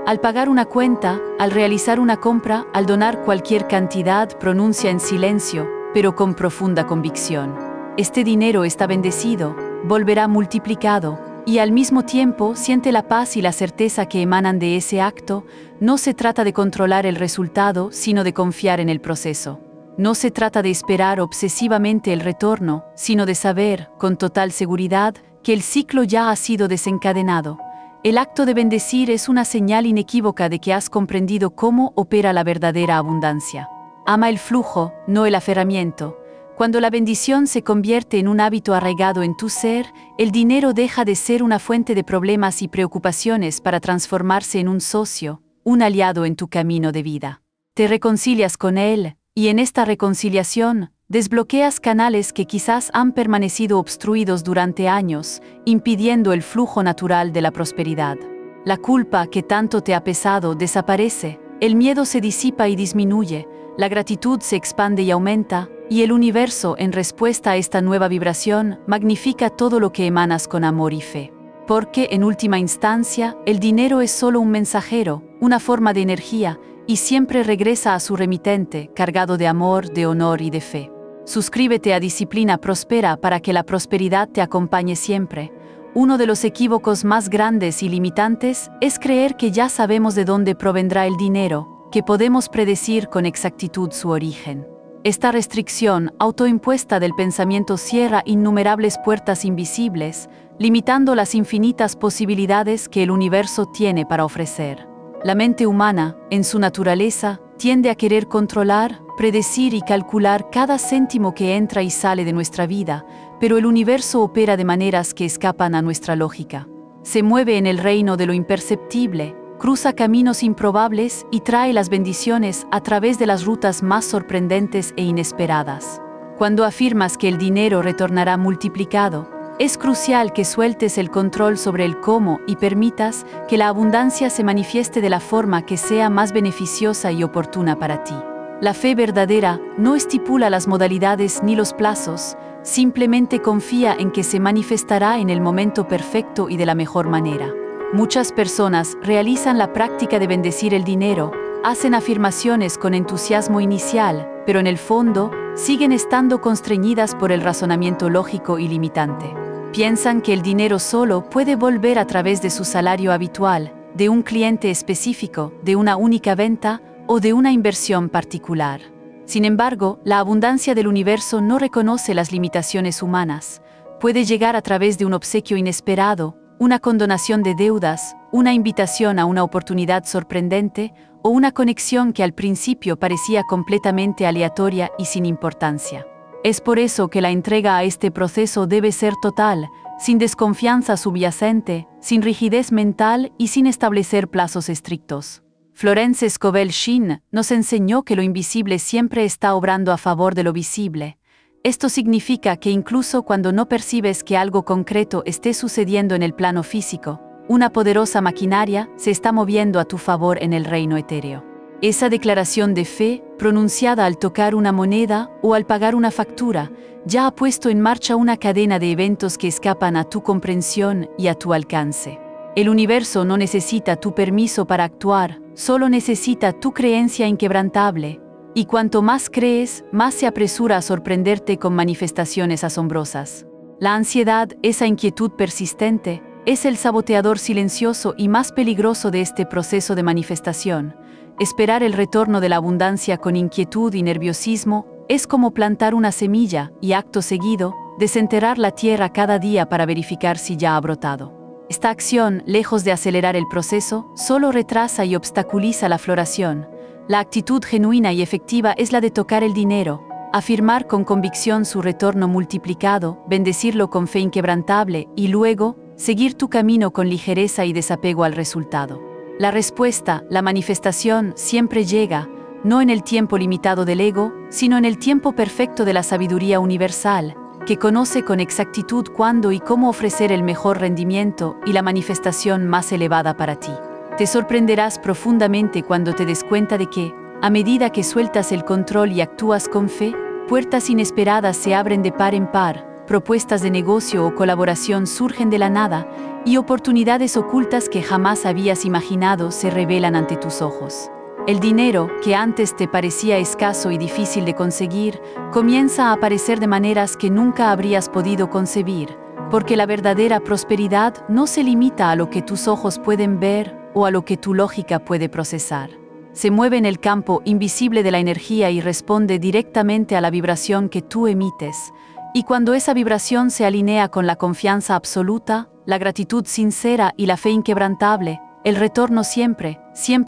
Al pagar una cuenta, al realizar una compra, al donar cualquier cantidad, pronuncia en silencio, pero con profunda convicción: este dinero está bendecido, volverá multiplicado, y al mismo tiempo siente la paz y la certeza que emanan de ese acto. No se trata de controlar el resultado, sino de confiar en el proceso. No se trata de esperar obsesivamente el retorno, sino de saber, con total seguridad, que el ciclo ya ha sido desencadenado. El acto de bendecir es una señal inequívoca de que has comprendido cómo opera la verdadera abundancia. Ama el flujo, no el aferramiento. Cuando la bendición se convierte en un hábito arraigado en tu ser, el dinero deja de ser una fuente de problemas y preocupaciones para transformarse en un socio, un aliado en tu camino de vida. Te reconcilias con él, y en esta reconciliación, desbloqueas canales que quizás han permanecido obstruidos durante años, impidiendo el flujo natural de la prosperidad. La culpa que tanto te ha pesado desaparece, el miedo se disipa y disminuye, la gratitud se expande y aumenta, y el universo, en respuesta a esta nueva vibración, magnifica todo lo que emanas con amor y fe. Porque, en última instancia, el dinero es solo un mensajero, una forma de energía, y siempre regresa a su remitente, cargado de amor, de honor y de fe. Suscríbete a Disciplina Prospera para que la prosperidad te acompañe siempre. Uno de los equívocos más grandes y limitantes es creer que ya sabemos de dónde provendrá el dinero, que podemos predecir con exactitud su origen. Esta restricción autoimpuesta del pensamiento cierra innumerables puertas invisibles, limitando las infinitas posibilidades que el universo tiene para ofrecer. La mente humana, en su naturaleza, tiende a querer controlar, predecir y calcular cada céntimo que entra y sale de nuestra vida, pero el universo opera de maneras que escapan a nuestra lógica. Se mueve en el reino de lo imperceptible, cruza caminos improbables y trae las bendiciones a través de las rutas más sorprendentes e inesperadas. Cuando afirmas que el dinero retornará multiplicado, es crucial que sueltes el control sobre el cómo y permitas que la abundancia se manifieste de la forma que sea más beneficiosa y oportuna para ti. La fe verdadera no estipula las modalidades ni los plazos, simplemente confía en que se manifestará en el momento perfecto y de la mejor manera. Muchas personas realizan la práctica de bendecir el dinero, hacen afirmaciones con entusiasmo inicial, pero en el fondo siguen estando constreñidas por el razonamiento lógico y limitante. Piensan que el dinero solo puede volver a través de su salario habitual, de un cliente específico, de una única venta o de una inversión particular. Sin embargo, la abundancia del universo no reconoce las limitaciones humanas. Puede llegar a través de un obsequio inesperado, una condonación de deudas, una invitación a una oportunidad sorprendente o una conexión que al principio parecía completamente aleatoria y sin importancia. Es por eso que la entrega a este proceso debe ser total, sin desconfianza subyacente, sin rigidez mental y sin establecer plazos estrictos. Florence Scovel Shinn nos enseñó que lo invisible siempre está obrando a favor de lo visible. Esto significa que incluso cuando no percibes que algo concreto esté sucediendo en el plano físico, una poderosa maquinaria se está moviendo a tu favor en el reino etéreo. Esa declaración de fe, pronunciada al tocar una moneda o al pagar una factura, ya ha puesto en marcha una cadena de eventos que escapan a tu comprensión y a tu alcance. El universo no necesita tu permiso para actuar, solo necesita tu creencia inquebrantable. Y cuanto más crees, más se apresura a sorprenderte con manifestaciones asombrosas. La ansiedad, esa inquietud persistente, es el saboteador silencioso y más peligroso de este proceso de manifestación. Esperar el retorno de la abundancia con inquietud y nerviosismo es como plantar una semilla y, acto seguido, desenterrar la tierra cada día para verificar si ya ha brotado. Esta acción, lejos de acelerar el proceso, solo retrasa y obstaculiza la floración. La actitud genuina y efectiva es la de tocar el dinero, afirmar con convicción su retorno multiplicado, bendecirlo con fe inquebrantable y luego, seguir tu camino con ligereza y desapego al resultado. La respuesta, la manifestación, siempre llega, no en el tiempo limitado del ego, sino en el tiempo perfecto de la sabiduría universal, que conoce con exactitud cuándo y cómo ofrecer el mejor rendimiento y la manifestación más elevada para ti. Te sorprenderás profundamente cuando te des cuenta de que, a medida que sueltas el control y actúas con fe, puertas inesperadas se abren de par en par, propuestas de negocio o colaboración surgen de la nada y oportunidades ocultas que jamás habías imaginado se revelan ante tus ojos. El dinero, que antes te parecía escaso y difícil de conseguir, comienza a aparecer de maneras que nunca habrías podido concebir, porque la verdadera prosperidad no se limita a lo que tus ojos pueden ver o a lo que tu lógica puede procesar. Se mueve en el campo invisible de la energía y responde directamente a la vibración que tú emites. Y cuando esa vibración se alinea con la confianza absoluta, la gratitud sincera y la fe inquebrantable, el retorno siempre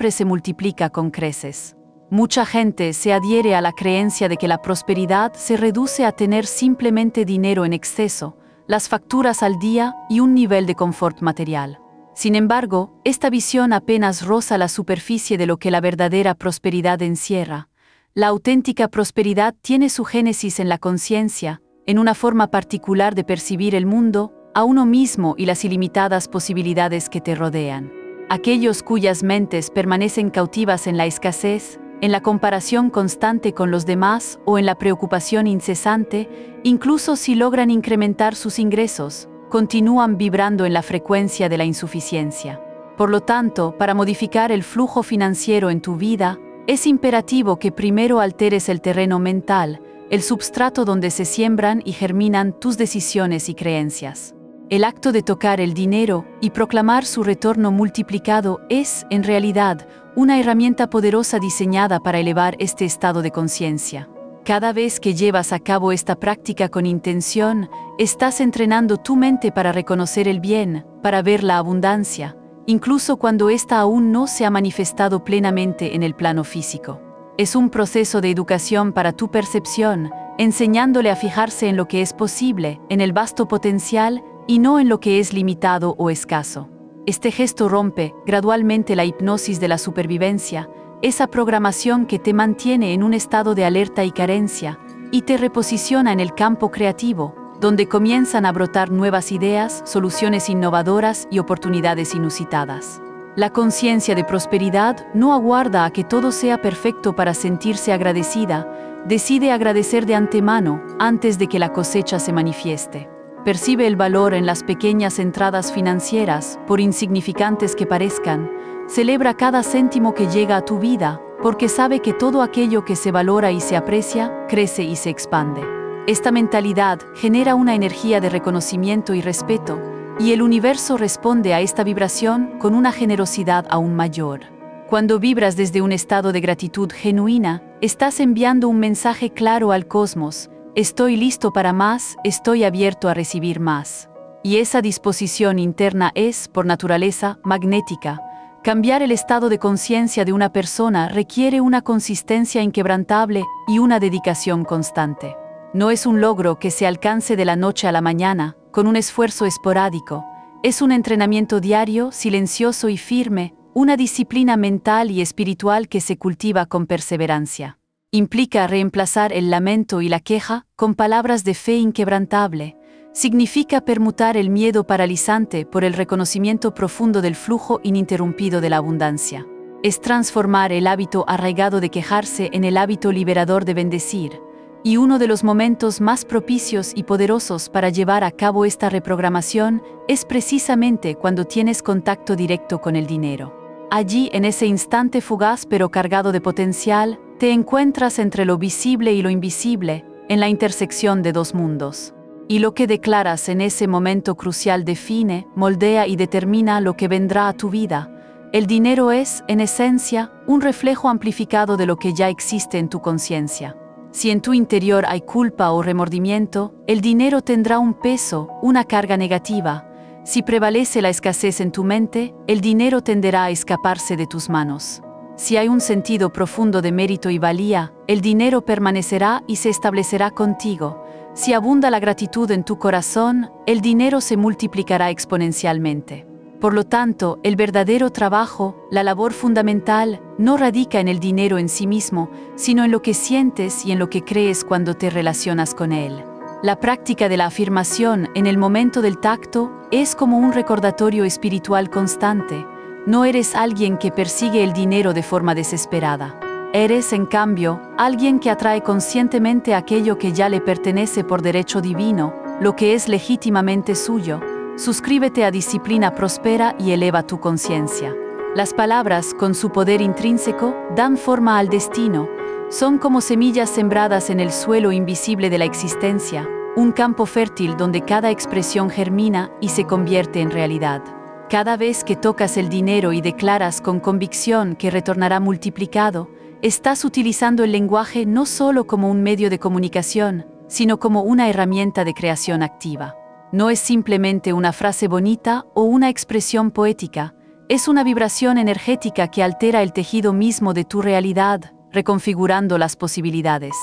se multiplica con creces. Mucha gente se adhiere a la creencia de que la prosperidad se reduce a tener simplemente dinero en exceso, las facturas al día y un nivel de confort material. Sin embargo, esta visión apenas roza la superficie de lo que la verdadera prosperidad encierra. La auténtica prosperidad tiene su génesis en la conciencia, en una forma particular de percibir el mundo, a uno mismo y las ilimitadas posibilidades que te rodean. Aquellos cuyas mentes permanecen cautivas en la escasez, en la comparación constante con los demás o en la preocupación incesante, incluso si logran incrementar sus ingresos, continúan vibrando en la frecuencia de la insuficiencia. Por lo tanto, para modificar el flujo financiero en tu vida, es imperativo que primero alteres el terreno mental, el substrato donde se siembran y germinan tus decisiones y creencias. El acto de tocar el dinero y proclamar su retorno multiplicado es, en realidad, una herramienta poderosa diseñada para elevar este estado de conciencia. Cada vez que llevas a cabo esta práctica con intención, estás entrenando tu mente para reconocer el bien, para ver la abundancia, incluso cuando ésta aún no se ha manifestado plenamente en el plano físico. Es un proceso de educación para tu percepción, enseñándole a fijarse en lo que es posible, en el vasto potencial y no en lo que es limitado o escaso. Este gesto rompe gradualmente la hipnosis de la supervivencia, esa programación que te mantiene en un estado de alerta y carencia, y te reposiciona en el campo creativo, donde comienzan a brotar nuevas ideas, soluciones innovadoras y oportunidades inusitadas. La conciencia de prosperidad no aguarda a que todo sea perfecto para sentirse agradecida, decide agradecer de antemano antes de que la cosecha se manifieste. Percibe el valor en las pequeñas entradas financieras, por insignificantes que parezcan. Celebra cada céntimo que llega a tu vida, porque sabe que todo aquello que se valora y se aprecia, crece y se expande. Esta mentalidad genera una energía de reconocimiento y respeto, y el universo responde a esta vibración con una generosidad aún mayor. Cuando vibras desde un estado de gratitud genuina, estás enviando un mensaje claro al cosmos: estoy listo para más, estoy abierto a recibir más. Y esa disposición interna es, por naturaleza, magnética. Cambiar el estado de conciencia de una persona requiere una consistencia inquebrantable y una dedicación constante. No es un logro que se alcance de la noche a la mañana, con un esfuerzo esporádico. Es un entrenamiento diario, silencioso y firme, una disciplina mental y espiritual que se cultiva con perseverancia. Implica reemplazar el lamento y la queja con palabras de fe inquebrantable. Significa permutar el miedo paralizante por el reconocimiento profundo del flujo ininterrumpido de la abundancia. Es transformar el hábito arraigado de quejarse en el hábito liberador de bendecir. Y uno de los momentos más propicios y poderosos para llevar a cabo esta reprogramación es precisamente cuando tienes contacto directo con el dinero. Allí, en ese instante fugaz pero cargado de potencial, te encuentras entre lo visible y lo invisible, en la intersección de dos mundos. Y lo que declaras en ese momento crucial define, moldea y determina lo que vendrá a tu vida. El dinero es, en esencia, un reflejo amplificado de lo que ya existe en tu conciencia. Si en tu interior hay culpa o remordimiento, el dinero tendrá un peso, una carga negativa. Si prevalece la escasez en tu mente, el dinero tenderá a escaparse de tus manos. Si hay un sentido profundo de mérito y valía, el dinero permanecerá y se establecerá contigo. Si abunda la gratitud en tu corazón, el dinero se multiplicará exponencialmente. Por lo tanto, el verdadero trabajo, la labor fundamental, no radica en el dinero en sí mismo, sino en lo que sientes y en lo que crees cuando te relacionas con él. La práctica de la afirmación en el momento del tacto es como un recordatorio espiritual constante. No eres alguien que persigue el dinero de forma desesperada. Eres, en cambio, alguien que atrae conscientemente aquello que ya le pertenece por derecho divino, lo que es legítimamente suyo. Suscríbete a Disciplina Próspera y eleva tu conciencia. Las palabras, con su poder intrínseco, dan forma al destino. Son como semillas sembradas en el suelo invisible de la existencia, un campo fértil donde cada expresión germina y se convierte en realidad. Cada vez que tocas el dinero y declaras con convicción que retornará multiplicado, estás utilizando el lenguaje no solo como un medio de comunicación, sino como una herramienta de creación activa. No es simplemente una frase bonita o una expresión poética, es una vibración energética que altera el tejido mismo de tu realidad, reconfigurando las posibilidades.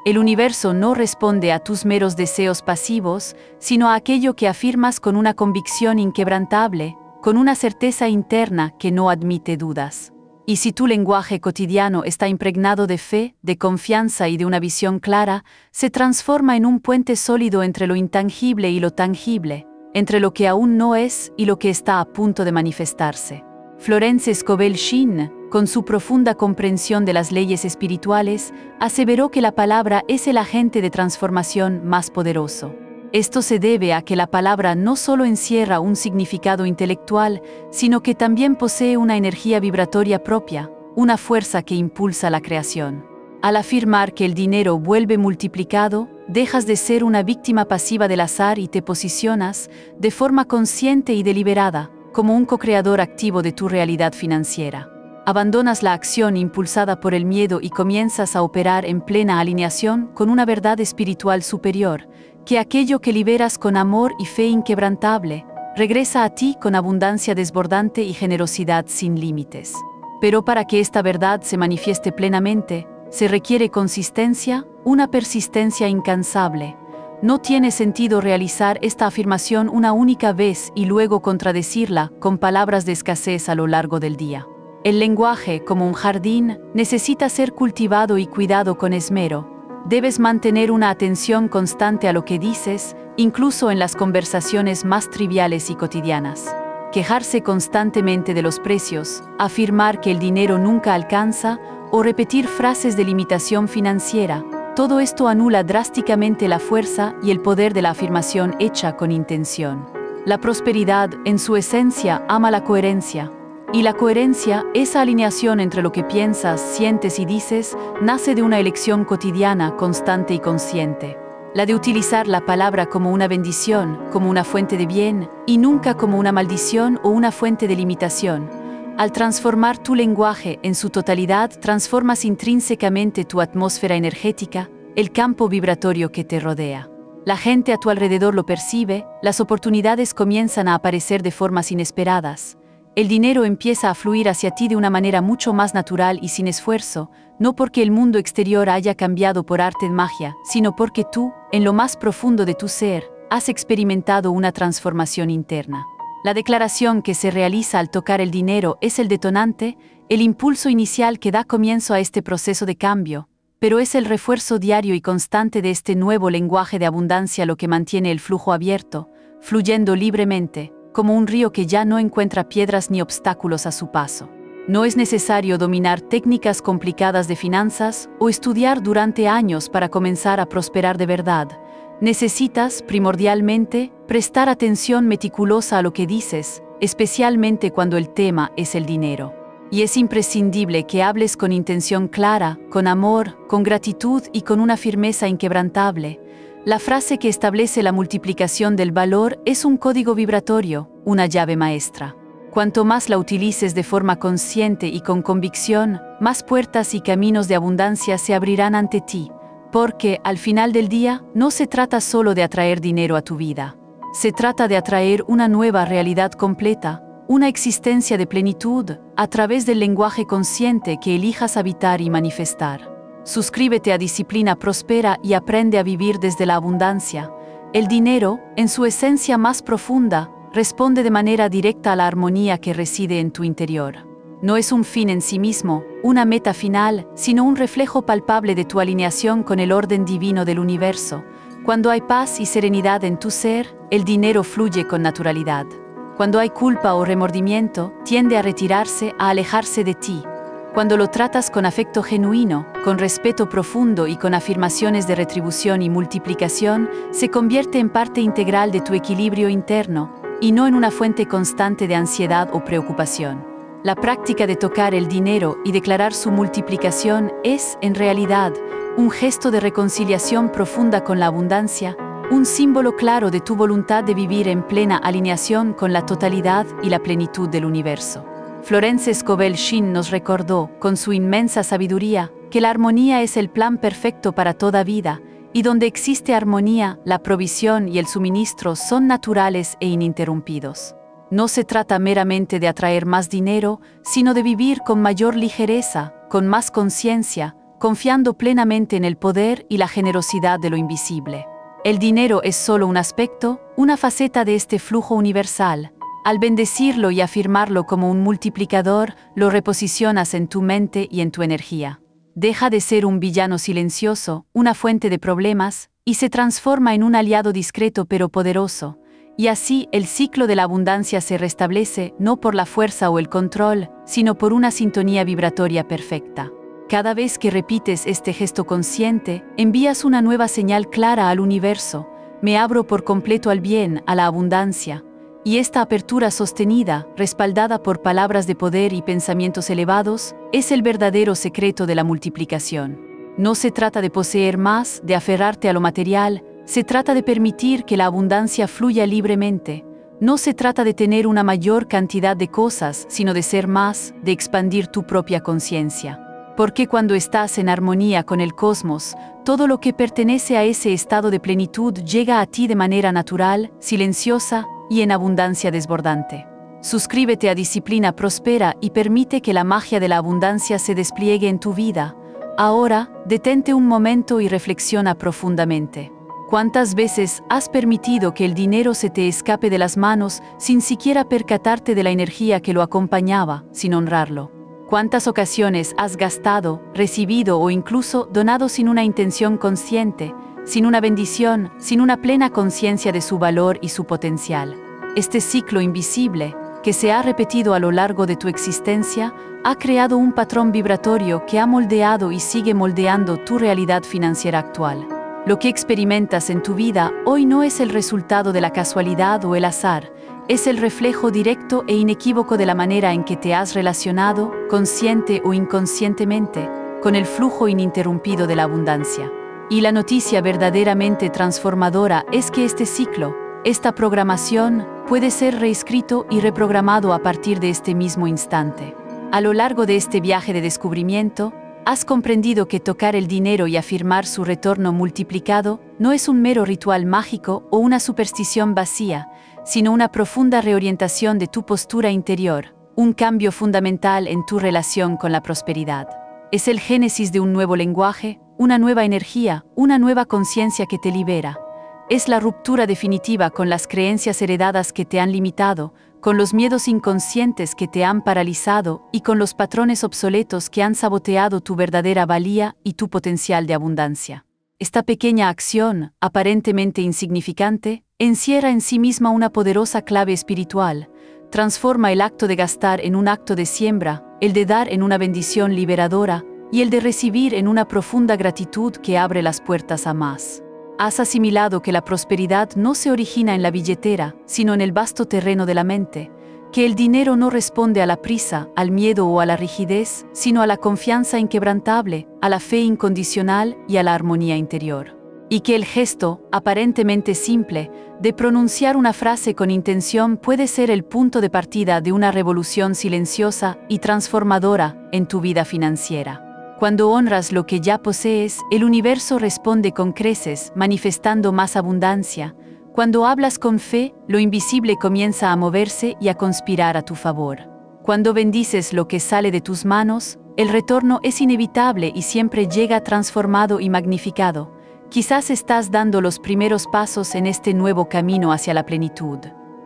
El universo no responde a tus meros deseos pasivos, sino a aquello que afirmas con una convicción inquebrantable, con una certeza interna que no admite dudas. Y si tu lenguaje cotidiano está impregnado de fe, de confianza y de una visión clara, se transforma en un puente sólido entre lo intangible y lo tangible, entre lo que aún no es y lo que está a punto de manifestarse. Florence Scovel Shinn, con su profunda comprensión de las leyes espirituales, aseveró que la palabra es el agente de transformación más poderoso. Esto se debe a que la palabra no solo encierra un significado intelectual, sino que también posee una energía vibratoria propia, una fuerza que impulsa la creación. Al afirmar que el dinero vuelve multiplicado, dejas de ser una víctima pasiva del azar y te posicionas, de forma consciente y deliberada, como un co-creador activo de tu realidad financiera. Abandonas la acción impulsada por el miedo y comienzas a operar en plena alineación con una verdad espiritual superior, que aquello que liberas con amor y fe inquebrantable, regresa a ti con abundancia desbordante y generosidad sin límites. Pero para que esta verdad se manifieste plenamente, se requiere consistencia, una persistencia incansable. No tiene sentido realizar esta afirmación una única vez y luego contradecirla con palabras de escasez a lo largo del día. El lenguaje, como un jardín, necesita ser cultivado y cuidado con esmero. Debes mantener una atención constante a lo que dices, incluso en las conversaciones más triviales y cotidianas. Quejarse constantemente de los precios, afirmar que el dinero nunca alcanza o repetir frases de limitación financiera, todo esto anula drásticamente la fuerza y el poder de la afirmación hecha con intención. La prosperidad, en su esencia, ama la coherencia. Y la coherencia, esa alineación entre lo que piensas, sientes y dices, nace de una elección cotidiana, constante y consciente. La de utilizar la palabra como una bendición, como una fuente de bien, y nunca como una maldición o una fuente de limitación. Al transformar tu lenguaje en su totalidad, transformas intrínsecamente tu atmósfera energética, el campo vibratorio que te rodea. La gente a tu alrededor lo percibe, las oportunidades comienzan a aparecer de formas inesperadas. El dinero empieza a fluir hacia ti de una manera mucho más natural y sin esfuerzo, no porque el mundo exterior haya cambiado por arte de magia, sino porque tú, en lo más profundo de tu ser, has experimentado una transformación interna. La declaración que se realiza al tocar el dinero es el detonante, el impulso inicial que da comienzo a este proceso de cambio, pero es el refuerzo diario y constante de este nuevo lenguaje de abundancia lo que mantiene el flujo abierto, fluyendo libremente, como un río que ya no encuentra piedras ni obstáculos a su paso. No es necesario dominar técnicas complicadas de finanzas o estudiar durante años para comenzar a prosperar de verdad. Necesitas, primordialmente, prestar atención meticulosa a lo que dices, especialmente cuando el tema es el dinero. Y es imprescindible que hables con intención clara, con amor, con gratitud y con una firmeza inquebrantable. La frase que establece la multiplicación del valor es un código vibratorio, una llave maestra. Cuanto más la utilices de forma consciente y con convicción, más puertas y caminos de abundancia se abrirán ante ti, porque, al final del día, no se trata solo de atraer dinero a tu vida. Se trata de atraer una nueva realidad completa, una existencia de plenitud, a través del lenguaje consciente que elijas habitar y manifestar. Suscríbete a Disciplina Próspera y aprende a vivir desde la abundancia. El dinero, en su esencia más profunda, responde de manera directa a la armonía que reside en tu interior. No es un fin en sí mismo, una meta final, sino un reflejo palpable de tu alineación con el orden divino del universo. Cuando hay paz y serenidad en tu ser, el dinero fluye con naturalidad. Cuando hay culpa o remordimiento, tiende a retirarse, a alejarse de ti. Cuando lo tratas con afecto genuino, con respeto profundo y con afirmaciones de retribución y multiplicación, se convierte en parte integral de tu equilibrio interno, y no en una fuente constante de ansiedad o preocupación. La práctica de tocar el dinero y declarar su multiplicación es, en realidad, un gesto de reconciliación profunda con la abundancia, un símbolo claro de tu voluntad de vivir en plena alineación con la totalidad y la plenitud del universo. Florence Scovel Shinn nos recordó, con su inmensa sabiduría, que la armonía es el plan perfecto para toda vida, y donde existe armonía, la provisión y el suministro son naturales e ininterrumpidos. No se trata meramente de atraer más dinero, sino de vivir con mayor ligereza, con más conciencia, confiando plenamente en el poder y la generosidad de lo invisible. El dinero es solo un aspecto, una faceta de este flujo universal. Al bendecirlo y afirmarlo como un multiplicador, lo reposicionas en tu mente y en tu energía. Deja de ser un villano silencioso, una fuente de problemas, y se transforma en un aliado discreto pero poderoso. Y así el ciclo de la abundancia se restablece no por la fuerza o el control, sino por una sintonía vibratoria perfecta. Cada vez que repites este gesto consciente, envías una nueva señal clara al universo. Me abro por completo al bien, a la abundancia. Y esta apertura sostenida, respaldada por palabras de poder y pensamientos elevados, es el verdadero secreto de la multiplicación. No se trata de poseer más, de aferrarte a lo material, se trata de permitir que la abundancia fluya libremente. No se trata de tener una mayor cantidad de cosas, sino de ser más, de expandir tu propia conciencia. Porque cuando estás en armonía con el cosmos, todo lo que pertenece a ese estado de plenitud llega a ti de manera natural, silenciosa y en abundancia desbordante. Suscríbete a Disciplina Próspera y permite que la magia de la abundancia se despliegue en tu vida. Ahora, detente un momento y reflexiona profundamente. ¿Cuántas veces has permitido que el dinero se te escape de las manos sin siquiera percatarte de la energía que lo acompañaba, sin honrarlo? ¿Cuántas ocasiones has gastado, recibido o incluso donado sin una intención consciente, sin una bendición, sin una plena conciencia de su valor y su potencial? Este ciclo invisible, que se ha repetido a lo largo de tu existencia, ha creado un patrón vibratorio que ha moldeado y sigue moldeando tu realidad financiera actual. Lo que experimentas en tu vida hoy no es el resultado de la casualidad o el azar, es el reflejo directo e inequívoco de la manera en que te has relacionado, consciente o inconscientemente, con el flujo ininterrumpido de la abundancia. Y la noticia verdaderamente transformadora es que este ciclo, esta programación, puede ser reescrito y reprogramado a partir de este mismo instante. A lo largo de este viaje de descubrimiento, Has comprendido que tocar el dinero y afirmar su retorno multiplicado no es un mero ritual mágico o una superstición vacía, sino una profunda reorientación de tu postura interior, un cambio fundamental en tu relación con la prosperidad. Es el génesis de un nuevo lenguaje, una nueva energía, una nueva conciencia que te libera. Es la ruptura definitiva con las creencias heredadas que te han limitado, con los miedos inconscientes que te han paralizado y con los patrones obsoletos que han saboteado tu verdadera valía y tu potencial de abundancia. Esta pequeña acción, aparentemente insignificante, encierra en sí misma una poderosa clave espiritual. Transforma el acto de gastar en un acto de siembra, el de dar en una bendición liberadora y el de recibir en una profunda gratitud que abre las puertas a más. Has asimilado que la prosperidad no se origina en la billetera, sino en el vasto terreno de la mente, que el dinero no responde a la prisa, al miedo o a la rigidez, sino a la confianza inquebrantable, a la fe incondicional y a la armonía interior. Y que el gesto, aparentemente simple, de pronunciar una frase con intención puede ser el punto de partida de una revolución silenciosa y transformadora en tu vida financiera. Cuando honras lo que ya posees, el universo responde con creces, manifestando más abundancia. Cuando hablas con fe, lo invisible comienza a moverse y a conspirar a tu favor. Cuando bendices lo que sale de tus manos, el retorno es inevitable y siempre llega transformado y magnificado. Quizás estás dando los primeros pasos en este nuevo camino hacia la plenitud.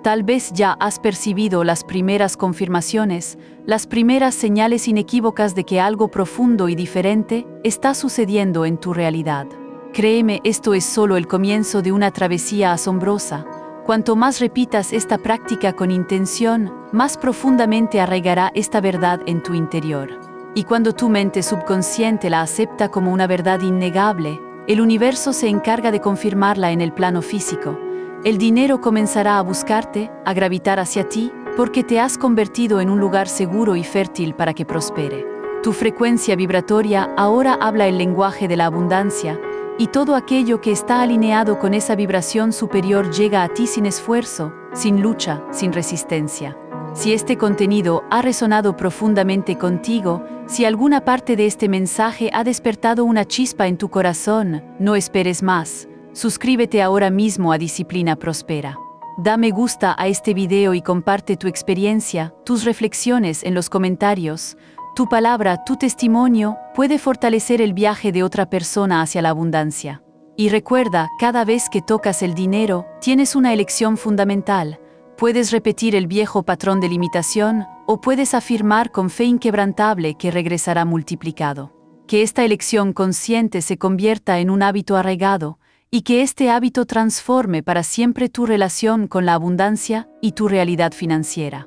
Tal vez ya has percibido las primeras confirmaciones, las primeras señales inequívocas de que algo profundo y diferente está sucediendo en tu realidad. Créeme, esto es solo el comienzo de una travesía asombrosa. Cuanto más repitas esta práctica con intención, más profundamente arraigará esta verdad en tu interior. Y cuando tu mente subconsciente la acepta como una verdad innegable, el universo se encarga de confirmarla en el plano físico. El dinero comenzará a buscarte, a gravitar hacia ti, porque te has convertido en un lugar seguro y fértil para que prospere. Tu frecuencia vibratoria ahora habla el lenguaje de la abundancia, y todo aquello que está alineado con esa vibración superior llega a ti sin esfuerzo, sin lucha, sin resistencia. Si este contenido ha resonado profundamente contigo, si alguna parte de este mensaje ha despertado una chispa en tu corazón, no esperes más. Suscríbete ahora mismo a Disciplina Prospera. Da me gusta a este video y comparte tu experiencia, tus reflexiones en los comentarios. Tu palabra, tu testimonio, puede fortalecer el viaje de otra persona hacia la abundancia. Y recuerda, cada vez que tocas el dinero, tienes una elección fundamental. Puedes repetir el viejo patrón de limitación, o puedes afirmar con fe inquebrantable que regresará multiplicado. Que esta elección consciente se convierta en un hábito arraigado, y que este hábito transforme para siempre tu relación con la abundancia y tu realidad financiera.